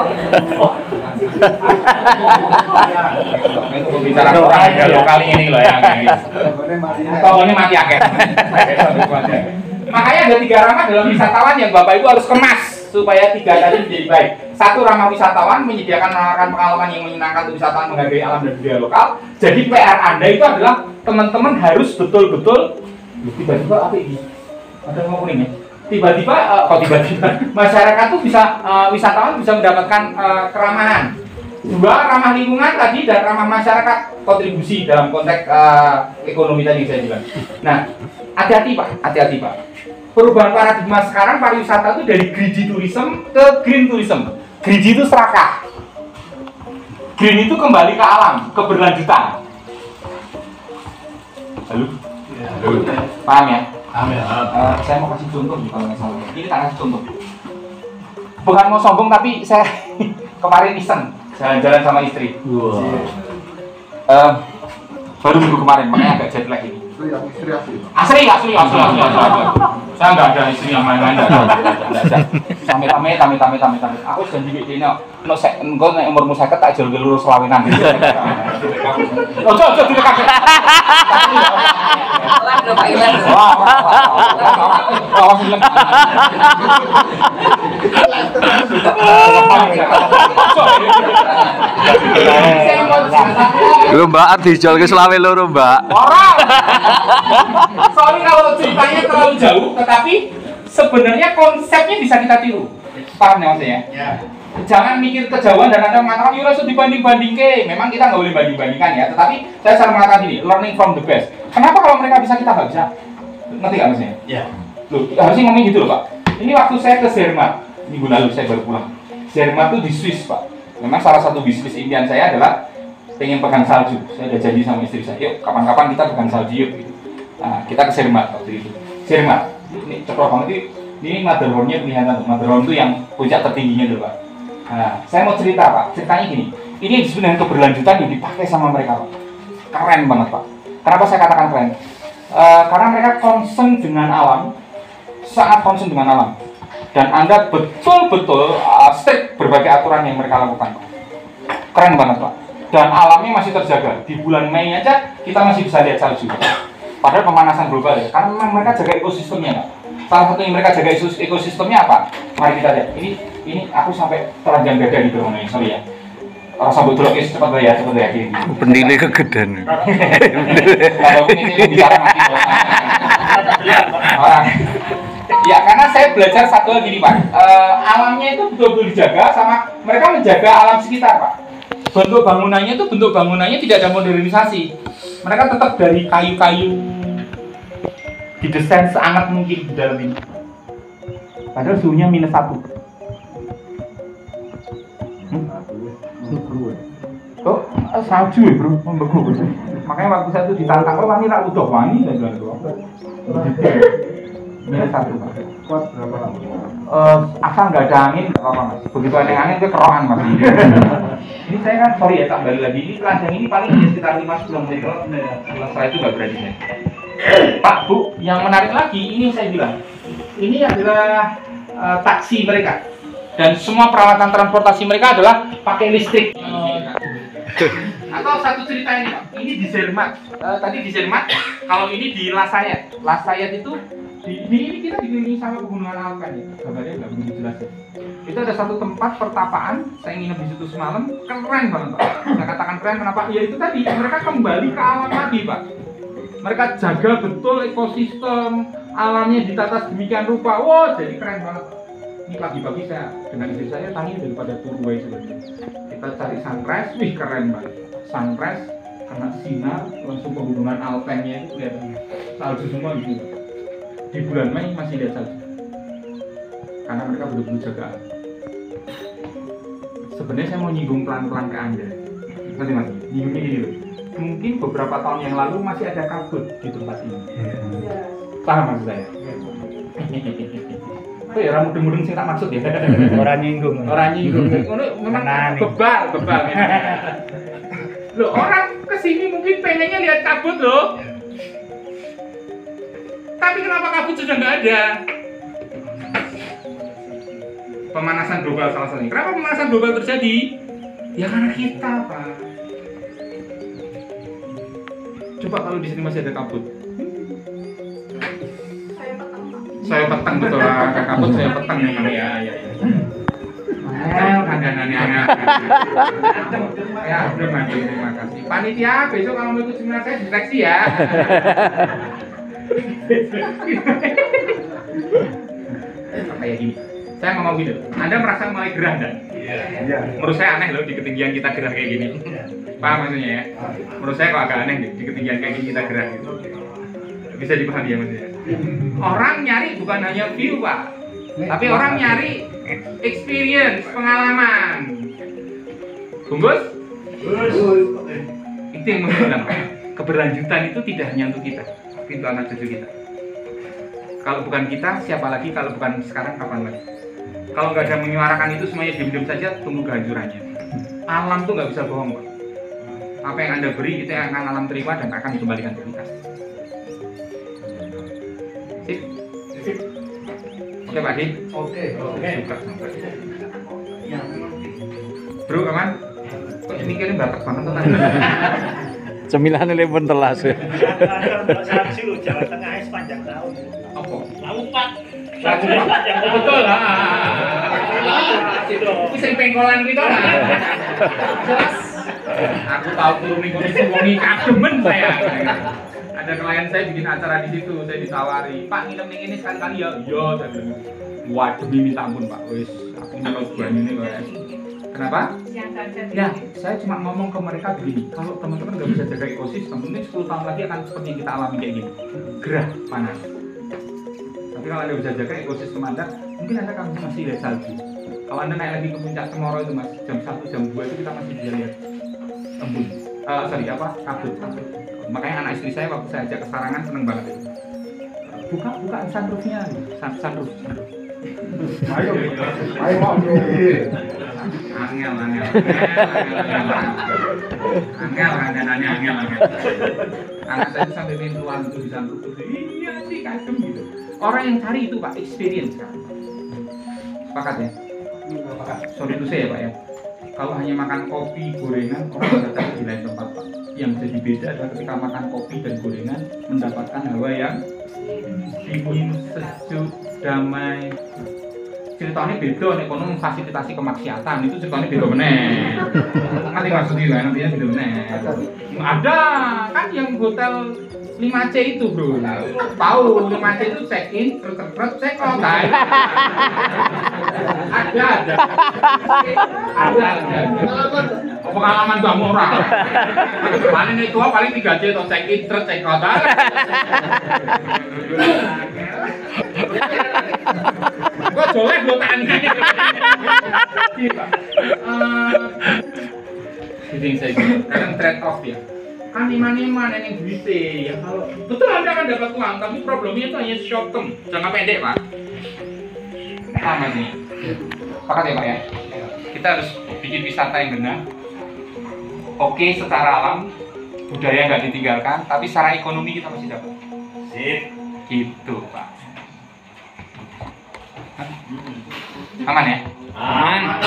D: Itu pembicaraan orang galau kali ini loh ya. Atau ini mati akhir. Makanya ada 3 ramah dalam wisatawan yang Bapak Ibu harus kemas supaya 3 tadi menjadi baik. 1, ramah wisatawan menyediakan menawarkan pengalaman yang menyenangkan untuk wisatawan menghargai alam dan budaya lokal. Jadi PR Anda itu adalah teman-teman harus betul-betul tiba-tiba apa ini? Ada yang mau kuning ya? Tiba-tiba masyarakat tuh bisa wisatawan bisa mendapatkan keramahan. 2, ramah lingkungan tadi dan ramah masyarakat, kontribusi dalam konteks ekonomi tadi saya bilang. Nah, hati-hati Pak. Perubahan paradigma sekarang pariwisata itu dari greedy tourism ke green tourism. Greedy itu serakah. Green itu kembali ke alam, keberlanjutan. Halo? Paham ya? Saya mau kasih contoh nih kalau nggak salah. Ini tak kasih contoh. Bukan mau sombong tapi saya kemarin iseng. jalan-jalan sama istri. Baru minggu kemarin, makanya agak jet lag ini. Asli. Saya nggak ada istri yang main-main, nggak ada. Tame. Aku janji kayak gini, engkau naik umurmu 50 tak jual lurus selawinan. Ojo direkam.
B: Lho Mbak, dijual ke Selawe loro Mbak.
D: Orang. Sorry kalau ceritanya terlalu jauh, tetapi sebenarnya konsepnya bisa kita tiru. Paham ya maksudnya? Ya. Jangan mikir kejauhan dan Anda mengatakan yura sudah dibanding-banding ke. Memang kita nggak boleh banding-bandingkan ya. Tetapi saya selalu mengatakan ini, learning from the best. Kenapa kalau mereka bisa kita nggak bisa? Ngerti nggak maksudnya? Ya. Loh, harusnya ngomong gitu loh Pak. Ini waktu saya ke Zermatt minggu lalu saya baru pulang. Zermatt tuh di Swiss Pak. Memang salah satu bisnis impian saya adalah pengen pegang salju. Saya udah janji sama istri saya, yuk kapan-kapan kita pegang salju yuk. Nah, kita ke Zermatt waktu itu. Zermatt, ini cepat banget ini Matterhorn-nya kelihatan. Matterhorn itu yang puncak tertingginya dulu Pak. Nah, saya mau cerita Pak, ceritanya gini. Ini disebut dengan keberlanjutan yang dipakai sama mereka Pak. Keren banget Pak. Kenapa saya katakan keren? Karena mereka concern dengan alam, sangat concern dengan alam. Dan Anda betul-betul strict berbagai aturan yang mereka lakukan Pak. Keren banget Pak. Dan alamnya masih terjaga. Di bulan Mei aja kita masih bisa lihat salju. Padahal pemanasan global ya. Karena memang mereka jaga ekosistemnya Pak. Salah satu yang mereka jaga ekosistemnya apa? Mari kita lihat. Ini aku sampai telanjang dada di bawah ini. Sorry ya. Rasa betul oke cepat ya gini.
B: Pendile kegedean.
D: Kalau ini bicara mati. Ya karena saya belajar satu lagi nih Pak. Alamnya itu betul-betul dijaga sama mereka menjaga alam sekitar Pak. Bentuk bangunannya tidak ada modernisasi. Mereka tetap dari kayu-kayu didesain seangat mungkin di dalam ini. Padahal suhunya -1. Oh, salju ya bro, membeku. Makanya waktu saya itu ditantang, oh wani rak udah wani dan bilang -1 Pak. Kuat berapa lama? Asal nggak ada angin, nggak apa-apa Mas. Begitu ada angin, itu kerohan Mas. Ini saya kan, sorry ya, tak balik lagi. Ini telanjang ini paling sekitar 5-10 menit. Kalau setelah itu nggak berani saya. Pak, Bu, yang menarik lagi, ini saya bilang, ini adalah taksi mereka. Dan semua peralatan transportasi mereka adalah pakai listrik. Atau satu cerita ini Pak, ini di Zermatt. Tadi di Zermatt, kalau ini di Lasayat. Lasayat itu ini kita dikelilingi sama pegunungan Alpen ya. Gambarnya nggak begitu jelas ya. Itu ada satu tempat pertapaan, saya nginep di situ semalam, keren banget Pak. Saya katakan keren kenapa? Ya itu tadi, mereka kembali ke alam lagi Pak. Mereka jaga betul ekosistem, alamnya ditata demikian rupa. Wow, jadi keren banget Pak. Ini pagi-pagi saya dengan istri saya tanya daripada Turway sebenarnya. Kita cari sunrise, wih keren banget. Sunrise kena sinar langsung pegunungan Alpennya itu kelihatan salju semua gitu. Di bulan Mei masih lihat salju. Karena mereka betul-betul jaga. Sebenarnya saya mau nyinggung pelan-pelan ke Anda. Nanti Mas, nyinggungnya gini loh. Mungkin beberapa tahun yang lalu masih ada kabut di tempat ini. Paham maksud saya? Oh ya, orang mudeng-mudeng sih tak maksud ya.
E: Orang nyinggung.
D: Memang bebal. Loh, orang kesini mungkin pengennya lihat kabut loh. Tapi kenapa kabut sudah nggak ada? Pemanasan global salah satunya. Kenapa pemanasan global terjadi? Ya karena kita, Pak. Coba kalau di sini masih ada kabut. Saya petang betul lah, kabut saya petang ya. Kandang-kandangnya. Ya, terima kasih. Panitia, besok kalau mau ikut seminar saya diseleksi ya. Kayak gini. Saya ngomong gitu. Anda merasa mulai gerah enggak? Iya. Menurut saya aneh loh di ketinggian kita gerah kayak gini. Paham maksudnya ya? Menurut saya kok agak aneh deh di ketinggian kayak gini kita gerah gitu. Bisa dipahami ya maksudnya? Orang nyari bukan hanya view Pak, tapi orang nyari experience, pengalaman. Bungkus? Itu yang menurut keberlanjutan itu tidak hanya untuk kita, tapi untuk anak cucu kita. Kalau bukan kita, siapa lagi? Kalau bukan sekarang, kapan lagi? Kalau nggak ada menyuarakan itu semuanya diam-diam saja, tunggu kehancurannya. Alam tuh nggak bisa bohong, Pak. Apa yang Anda beri itu yang akan alam terima dan akan dikembalikan ke kita. Sip.
E: Sip.
D: Oke Pak Adi.
E: Oke.
D: Bro, aman? Kok mikirin batak banget tuh tadi?
B: Cemilan ini pun telas ya.
E: Saksi lu Jawa Tengah sepanjang tahun.
D: Apa?
E: Lalu Pak.
D: Betul lah. Itu sing pengkolan gitu lah. Jelas. Aku tahu turun kondisi wongi kademen saya. Ada klien saya bikin acara di situ, saya ditawari, Pak nginep ning ini sekali-kali ya. Iya, saya bilang. Wah, demi minta ampun Pak. Wis, aku nyelot bulan ini Pak. Kenapa? Ya, saya cuma ngomong ke mereka begini, kalau teman-teman nggak bisa jaga ekosistem, mungkin 10 tahun lagi akan seperti yang kita alami kayak gini, gerah, panas. Tapi kalau Anda bisa jaga ekosistem Anda, mungkin Anda akan masih lihat salju. Kalau Anda naik lagi ke puncak Cemoro itu Mas, jam 1, jam 2 itu kita masih bisa lihat embun. Kabut. Makanya anak istri saya waktu saya ajak ke Sarangan seneng banget itu. Buka sunroofnya, sunroof. Ayo angel. Anak saya itu sampai pengen keluar itu di sunroof. Iya sih kadem gitu. Orang yang cari itu Pak experience kan. Sepakat ya? Sorry to say ya Pak ya. Kalau hanya makan kopi, gorengan, orang datang di lain tempat Pak. Yang jadi beda adalah ketika makan kopi dan gorengan mendapatkan hawa yang dingin, sejuk, damai. Ceritanya beda nih, kono memfasilitasi kemaksiatan itu ceritanya beda meneh. Nanti maksudnya kan nantinya beda meneh. Ada kan yang hotel 5C itu bro. Tahu 5C itu check in, check out. Ada. Pengalaman Mbak Murah. Paling itu paling 3C atau check in, check out. Kok jolek lo tani. Itu yang saya bilang, karena trade off ya. Kan iman-iman yang duitnya ya kalau betul Anda akan dapat uang, tapi problemnya itu hanya short term, jangka pendek Pak. Sama sih. Sepakat ya Pak ya? Kita harus bikin wisata yang benar. Oke, secara alam, budaya nggak ditinggalkan, tapi secara ekonomi kita masih dapat. Sip. Gitu Pak. Aman ya? Aman.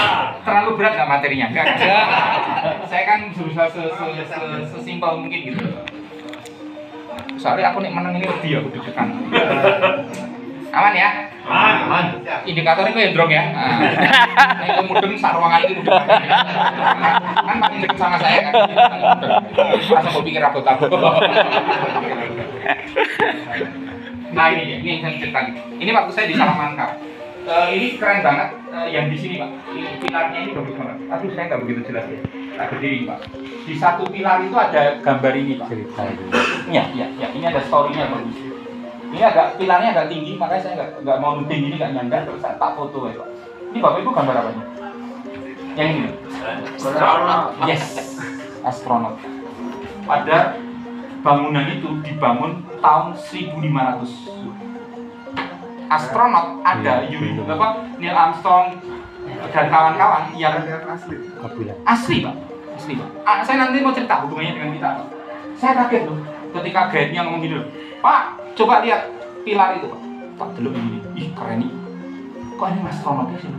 D: Terlalu berat nggak materinya? Enggak. Saya kan berusaha sesimpel mungkin gitu. Soalnya aku nih menang ini lebih aku deg-degan. Aman ya? Aman. Indikatornya kok yang drone ya. Nek nah, mudeng sak ruangan iki mudeng. Kan paling deket sama saya kan. Masa mau pikir aku takut. Nah ini yang saya ceritakan. Ini waktu saya di Salamanca. Ini keren banget yang di sini Pak. Ini pilarnya ini bagus banget. Aduh saya nggak begitu jelas ya. Tak berdiri Pak. Di satu pilar itu ada gambar ini Pak. Iya. Ini ada story-nya bagus. Ini pilarnya agak tinggi, makanya saya nggak mau nuding ini nggak nyandar terus saya tak foto ya Pak. Ini Bapak Ibu gambar apa ini? Yang ini. Astronot. Yes. Astronot. Pada bangunan itu dibangun tahun 1500. Astronot ada Neil Armstrong dan kawan-kawan yang asli Pak. Saya nanti mau cerita hubungannya dengan kita. Saya kaget loh ketika guide-nya ngomong gitu, Pak, coba lihat pilar itu Pak. Tak delok ini. Ih keren nih. Kok ini astronotnya sih?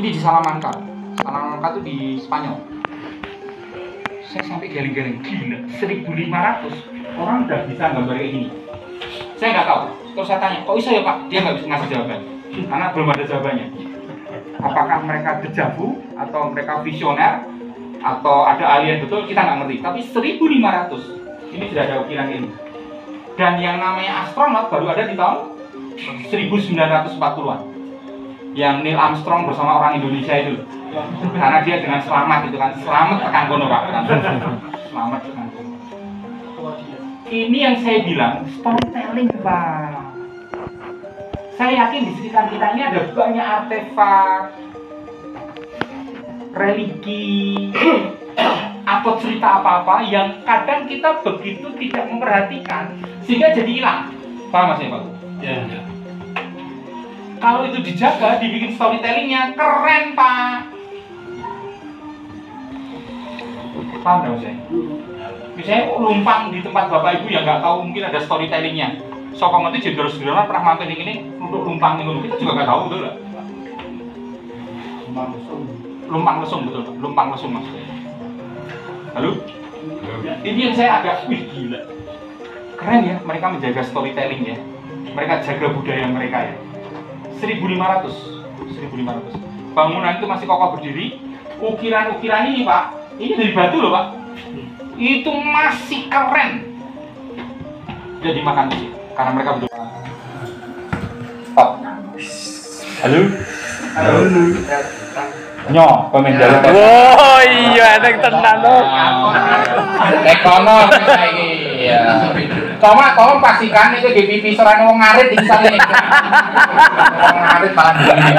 D: Ini di Salamanca. Salamanca itu di Spanyol. Saya sampai galing-galing gila. 1.500 orang udah bisa gambar kayak gini. Saya nggak tahu. Terus saya tanya, kok bisa ya Pak? Dia nggak bisa ngasih jawaban, karena belum ada jawabannya. Apakah mereka dejavu, atau mereka visioner, atau ada alien betul, kita nggak ngerti. Tapi 1.500, ini sudah ada ukiran ini. Dan yang namanya astronot baru ada di tahun 1940-an. Yang Neil Armstrong bersama orang Indonesia itu. Karena dia dengan selamat itu kan, selamat tekan kono Pak. Selamat tekan kono. Ini yang saya bilang storytelling Pak. Saya yakin di sekitar kita ini ada banyak artefak, religi, atau cerita apa-apa yang kadang kita begitu tidak memperhatikan sehingga jadi hilang. Paham Mas ya Pak? Ya. Kalau itu dijaga, dibikin storytellingnya keren Pak. Paham nggak maksudnya? Misalnya lumpang di tempat bapak ibu yang nggak tahu mungkin ada storytellingnya. Sokong itu juga harus pernah mampir ini untuk lumpang itu kita juga nggak tahu betul nggak? Lumpang lesung betul, lumpang lesung maksudnya. Halo? Ini yang saya agak gila. Keren ya, mereka menjaga storytelling ya. Mereka jaga budaya mereka ya. 1500. Bangunan itu masih kokoh berdiri. Ukiran-ukiran ini Pak, ini dari batu loh Pak. Itu masih keren. Jadi makan di sini karena mereka betul. Stop. Halo. Nyo, pemain jalan.
B: Oh iya, enak tenan loh.
D: Ekonom iki. Ya. Tolong pastikan itu di pipi serane wong ngarit iki sale. Wong ngarit malah begini.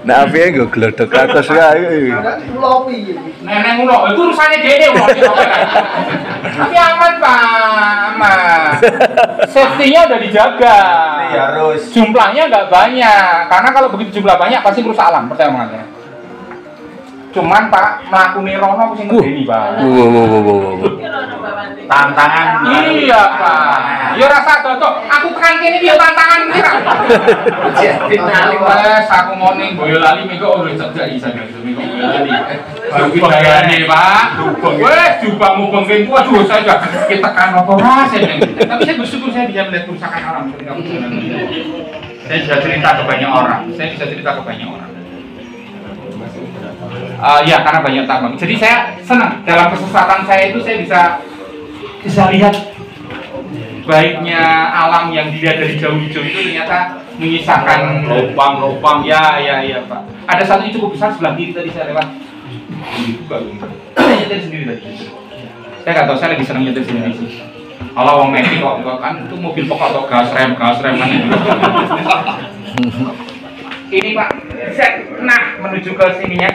B: Nah, piye nggo glodok atas kae.
D: Nenek ulo, itu urusannya dede ulo. Tapi aman Pak, aman. Safety-nya udah dijaga.
C: Iya harus.
D: Jumlahnya nggak banyak, karena kalau begitu jumlah banyak pasti merusak alam, percaya mengenai. Cuman Pak, melakukan rono aku sing ngedeni Pak.
C: Tantangan.
D: Iya Pak. Ya rasa cocok. Aku tekan kene iki tantangan kira. Jadi wes aku mau ning Boyolali mengko urus cecak isa gitu mengko Boyolali. Bagi bayane Pak. Wes jubah mubeng waduh saya juga kita tekan apa Mas. Tapi saya bersyukur saya bisa melihat kerusakan alam ketika perjalanan. Saya bisa cerita ke banyak orang. Ya karena banyak tambang. Jadi saya senang dalam kesesatan saya itu saya bisa lihat baiknya alam yang dilihat dari jauh hijau itu ternyata menyisakan lubang-lubang. Ya Pak. Ada satu yang cukup besar sebelah kiri tadi saya lewat. Saya nyetir sendiri tadi. Saya nggak tahu, saya lagi senang nyetir sendiri sih. Kalau mau metik kok kan itu mobil pokok atau gas rem kan itu. Ini Pak, nah menuju ke sininya.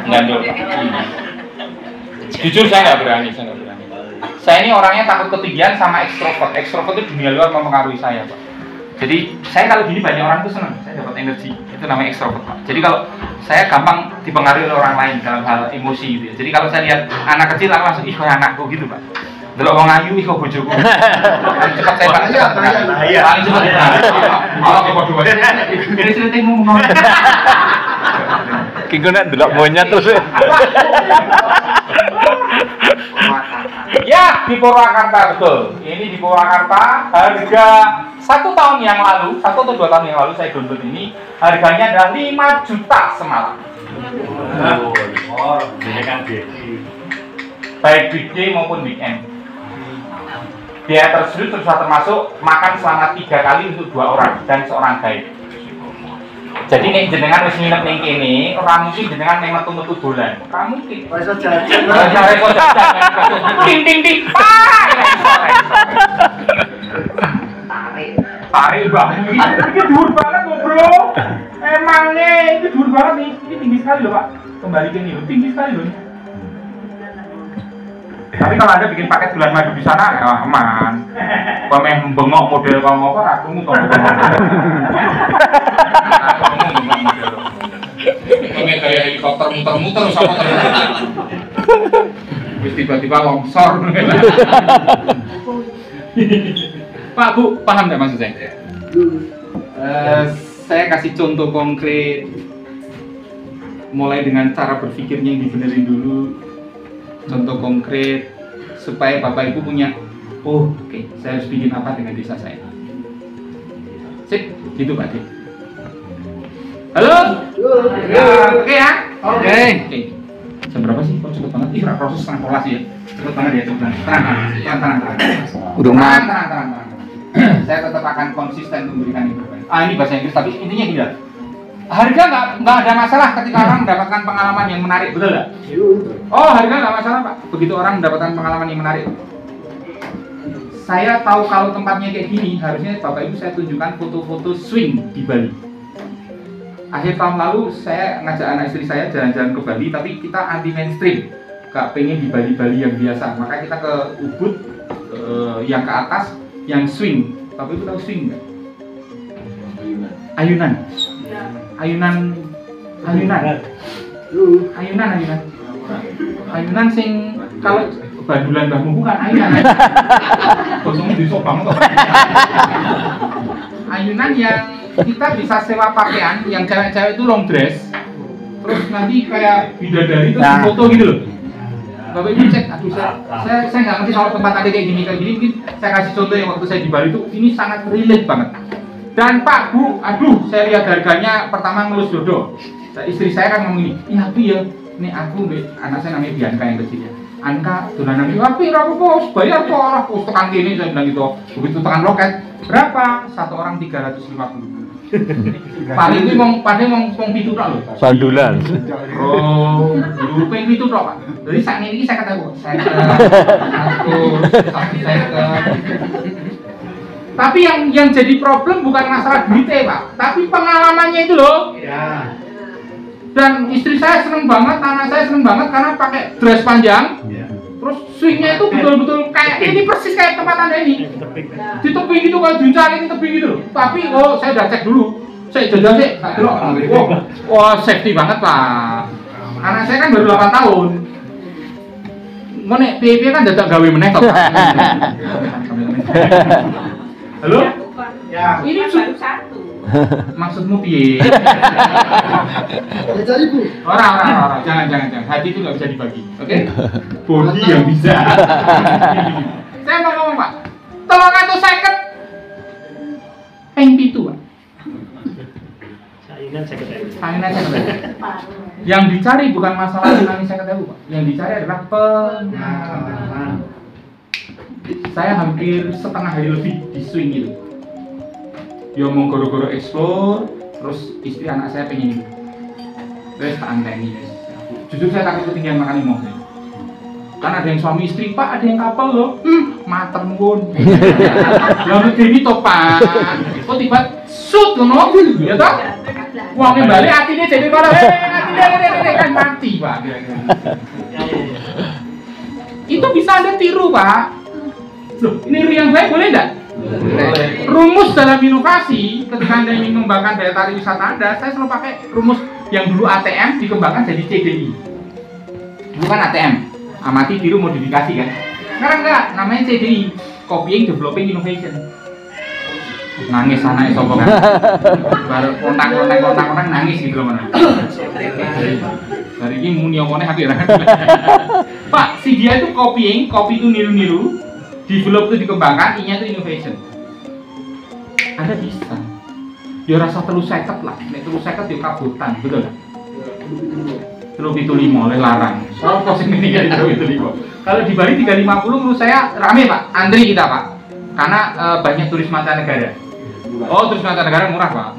D: Ngandul. Jujur saya nggak berani. Saya ini orangnya takut ketinggian sama ekstrovert. Ekstrovert itu dunia luar mempengaruhi saya Pak. Jadi saya kalau gini banyak orang tuh senang, saya dapat energi. Itu namanya ekstrovert Pak. Jadi kalau saya gampang dipengaruhi oleh orang lain dalam hal emosi gitu ya. Jadi kalau saya lihat anak kecil aku langsung ih anakku gitu Pak. Delok wong ayu ih bojoku. Cepat saya Pak. Paling cepat. Kalau kok dua. Ini ceritanya ngomong.
B: Ki nek ndelok monyet terus.
D: Ya, di Purwakarta betul. Ini di Purwakarta harga 1 tahun yang lalu, 1 atau 2 tahun yang lalu saya download ini harganya adalah 5 juta semalam.
E: Ini kan
D: Baik weekday maupun weekend. Biaya tersebut sudah termasuk makan selama 3 kali untuk 2 orang dan seorang guide. Jadi nek jenengan wis nginep ning kene, ora mungkin jenengan ning metu-metu dolan. Ora mungkin.
E: Wis jajan.
D: Ting ting ting. Tarik banget. Ini dhuwur banget kok, Bro. Emangnya itu dhuwur banget nih. Ini tinggi sekali loh, Pak. Kembali ke ini, tinggi sekali loh. Tapi kalau Anda bikin paket bulan madu di sana, ya aman. Pemeh bengok model kamu apa, aku muter. Pemeh kayak helikopter muter-muter sama terus. Terus tiba-tiba longsor. Pak, Bu, paham nggak maksud saya? Saya kasih contoh konkret. Mulai dengan cara berpikirnya yang dibenerin dulu. Contoh konkret supaya Bapak Ibu punya oke, saya harus bikin apa dengan desa saya. Sip, gitu Pak D. Halo? Oke ya? Oke. Jam berapa sih? Kok cepet banget? Ih, proses setengah polas ya. Cepet banget ya, cepet banget. Tenang. Tenang. Saya tetap akan konsisten memberikan itu. Ini bahasa Inggris, tapi intinya gini lah. Harga nggak ada masalah ketika orang mendapatkan pengalaman yang menarik, betul nggak? Oh, harga nggak masalah Pak. Begitu orang mendapatkan pengalaman yang menarik. Saya tahu kalau tempatnya kayak gini, harusnya Bapak Ibu saya tunjukkan foto-foto swing di Bali. Akhir tahun lalu saya ngajak anak istri saya jalan-jalan ke Bali, tapi kita anti mainstream, nggak pengen di Bali-Bali yang biasa. Maka kita ke Ubud, yang ke atas, yang swing. Bapak Ibu tahu swing nggak? ayunan. Ayunan sing kalau bandulan mbahmu bukan ayunan. Kosong di sobang kok. Ayunan yang kita bisa sewa pakaian yang cewek-cewek itu long dress. Terus nanti kayak bidadari terus foto gitu loh. Bapak Ibu cek, aduh saya nggak ngerti kalau tempat ada kayak gini, mungkin saya kasih contoh yang waktu saya di Bali itu ini sangat relate banget. Dan Pak Bu, aduh saya lihat harganya pertama ngelus dodo. Istri saya kan ngomong ini, iya Bu ya, ini aku anak saya namanya Bianca yang kecil ya. Anka dolanan iki api ora bos, bayar kok ora bos tekan kene saya bilang gitu. Begitu tekan loket, berapa? Satu orang 350. Paling ini mau pitu tok lho.
B: Bandulan.
D: Oh, lu pengen pitu tok, Pak. Jadi saat ini saya kata Bu, saya tapi yang jadi problem bukan masalah duitnya, Pak, tapi pengalamannya itu loh.
E: Ya.
D: Dan istri saya seneng banget, anak saya seneng banget karena pakai dress panjang.
E: Ya.
D: Terus swingnya itu betul-betul kayak ini persis kayak tempat Anda ini. Di tebing gitu kalau diuncalin di tebing gitu loh. Tapi saya udah cek dulu. Saya jajal sih, tak delok. Wah, safety banget, Pak. Anak saya kan baru 8 tahun. Mau nek piye kan dadak gawe meneh kok. Halo?
E: Ya.
D: Ini baru satu. Maksudmu piye? Orang. Jangan. Hati itu nggak bisa dibagi, oke? Body yang bisa. Saya mau ngomong, Pak. 350 ping pitu, Pak.
E: Sayunan saya ketahui.
D: Yang dicari bukan masalah ayunan saya ketahui, Pak. Yang dicari adalah pengalaman. Saya hampir setengah hari lebih di swing itu. Dia mau goro-goro explore, terus istri anak saya pengen itu. Terus tak anteni. Jujur saya takut ketinggian makan limau. Kan ada yang suami istri, Pak, ada yang couple loh. Mateng pun. Yang begini toh, Pak. Kok tiba shoot ngono? Ya toh? Uangnya balik hatinya jadi kalau hatinya kan mati, Pak. Itu bisa Anda tiru, Pak. Loh, ini yang baik boleh enggak? Rumus dalam inovasi ketika Anda ingin mengembangkan daya tarik wisata Anda, saya selalu pakai rumus yang dulu ATM dikembangkan jadi CDI. Bukan ATM, amati tiru modifikasi kan. Sekarang enggak, namanya CDI, Copying Developing Innovation. Nangis anak sopo kan. Baru kontak nangis gitu loh mana. Dari ini muni omone hati kan. Pak, si dia itu copying, copy itu niru-niru. Develop itu dikembangkan, I-nya itu innovation. Anda bisa. Ya rasa telu seket lah. Nek telu seket ya kabutan, betul nggak? Telu pitu limo oleh larang. Soal posing ini kan itu limo. Kalau di Bali 350 menurut saya rame, Pak. Antri kita, Pak. Karena banyak turis mancanegara. Oh, turis mancanegara murah, Pak.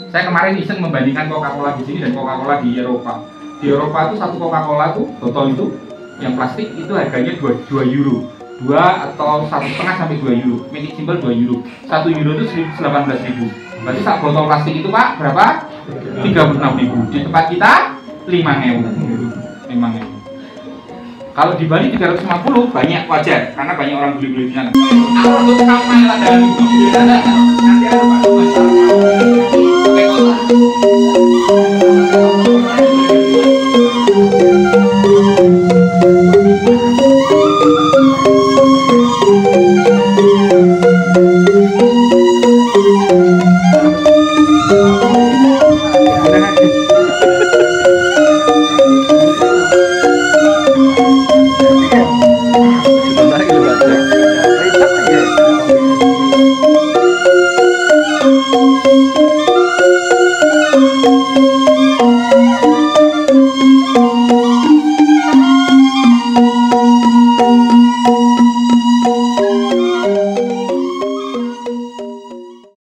D: Saya kemarin iseng membandingkan Coca-Cola di sini dan Coca-Cola di Eropa. Di Eropa itu satu Coca-Cola tuh botol itu yang plastik itu harganya 2 euro. 2 atau 1,5 sampai 2 euro. Make it simple 2 euro. 1 euro itu 18.000. Berarti sak botol plastik itu, Pak, berapa? 36.000. Di tempat kita 5.000. Kalau di Bali 350 banyak wajar karena banyak orang beli-beli di sana. Aku untuk kamu yang ada nanti ada Pak.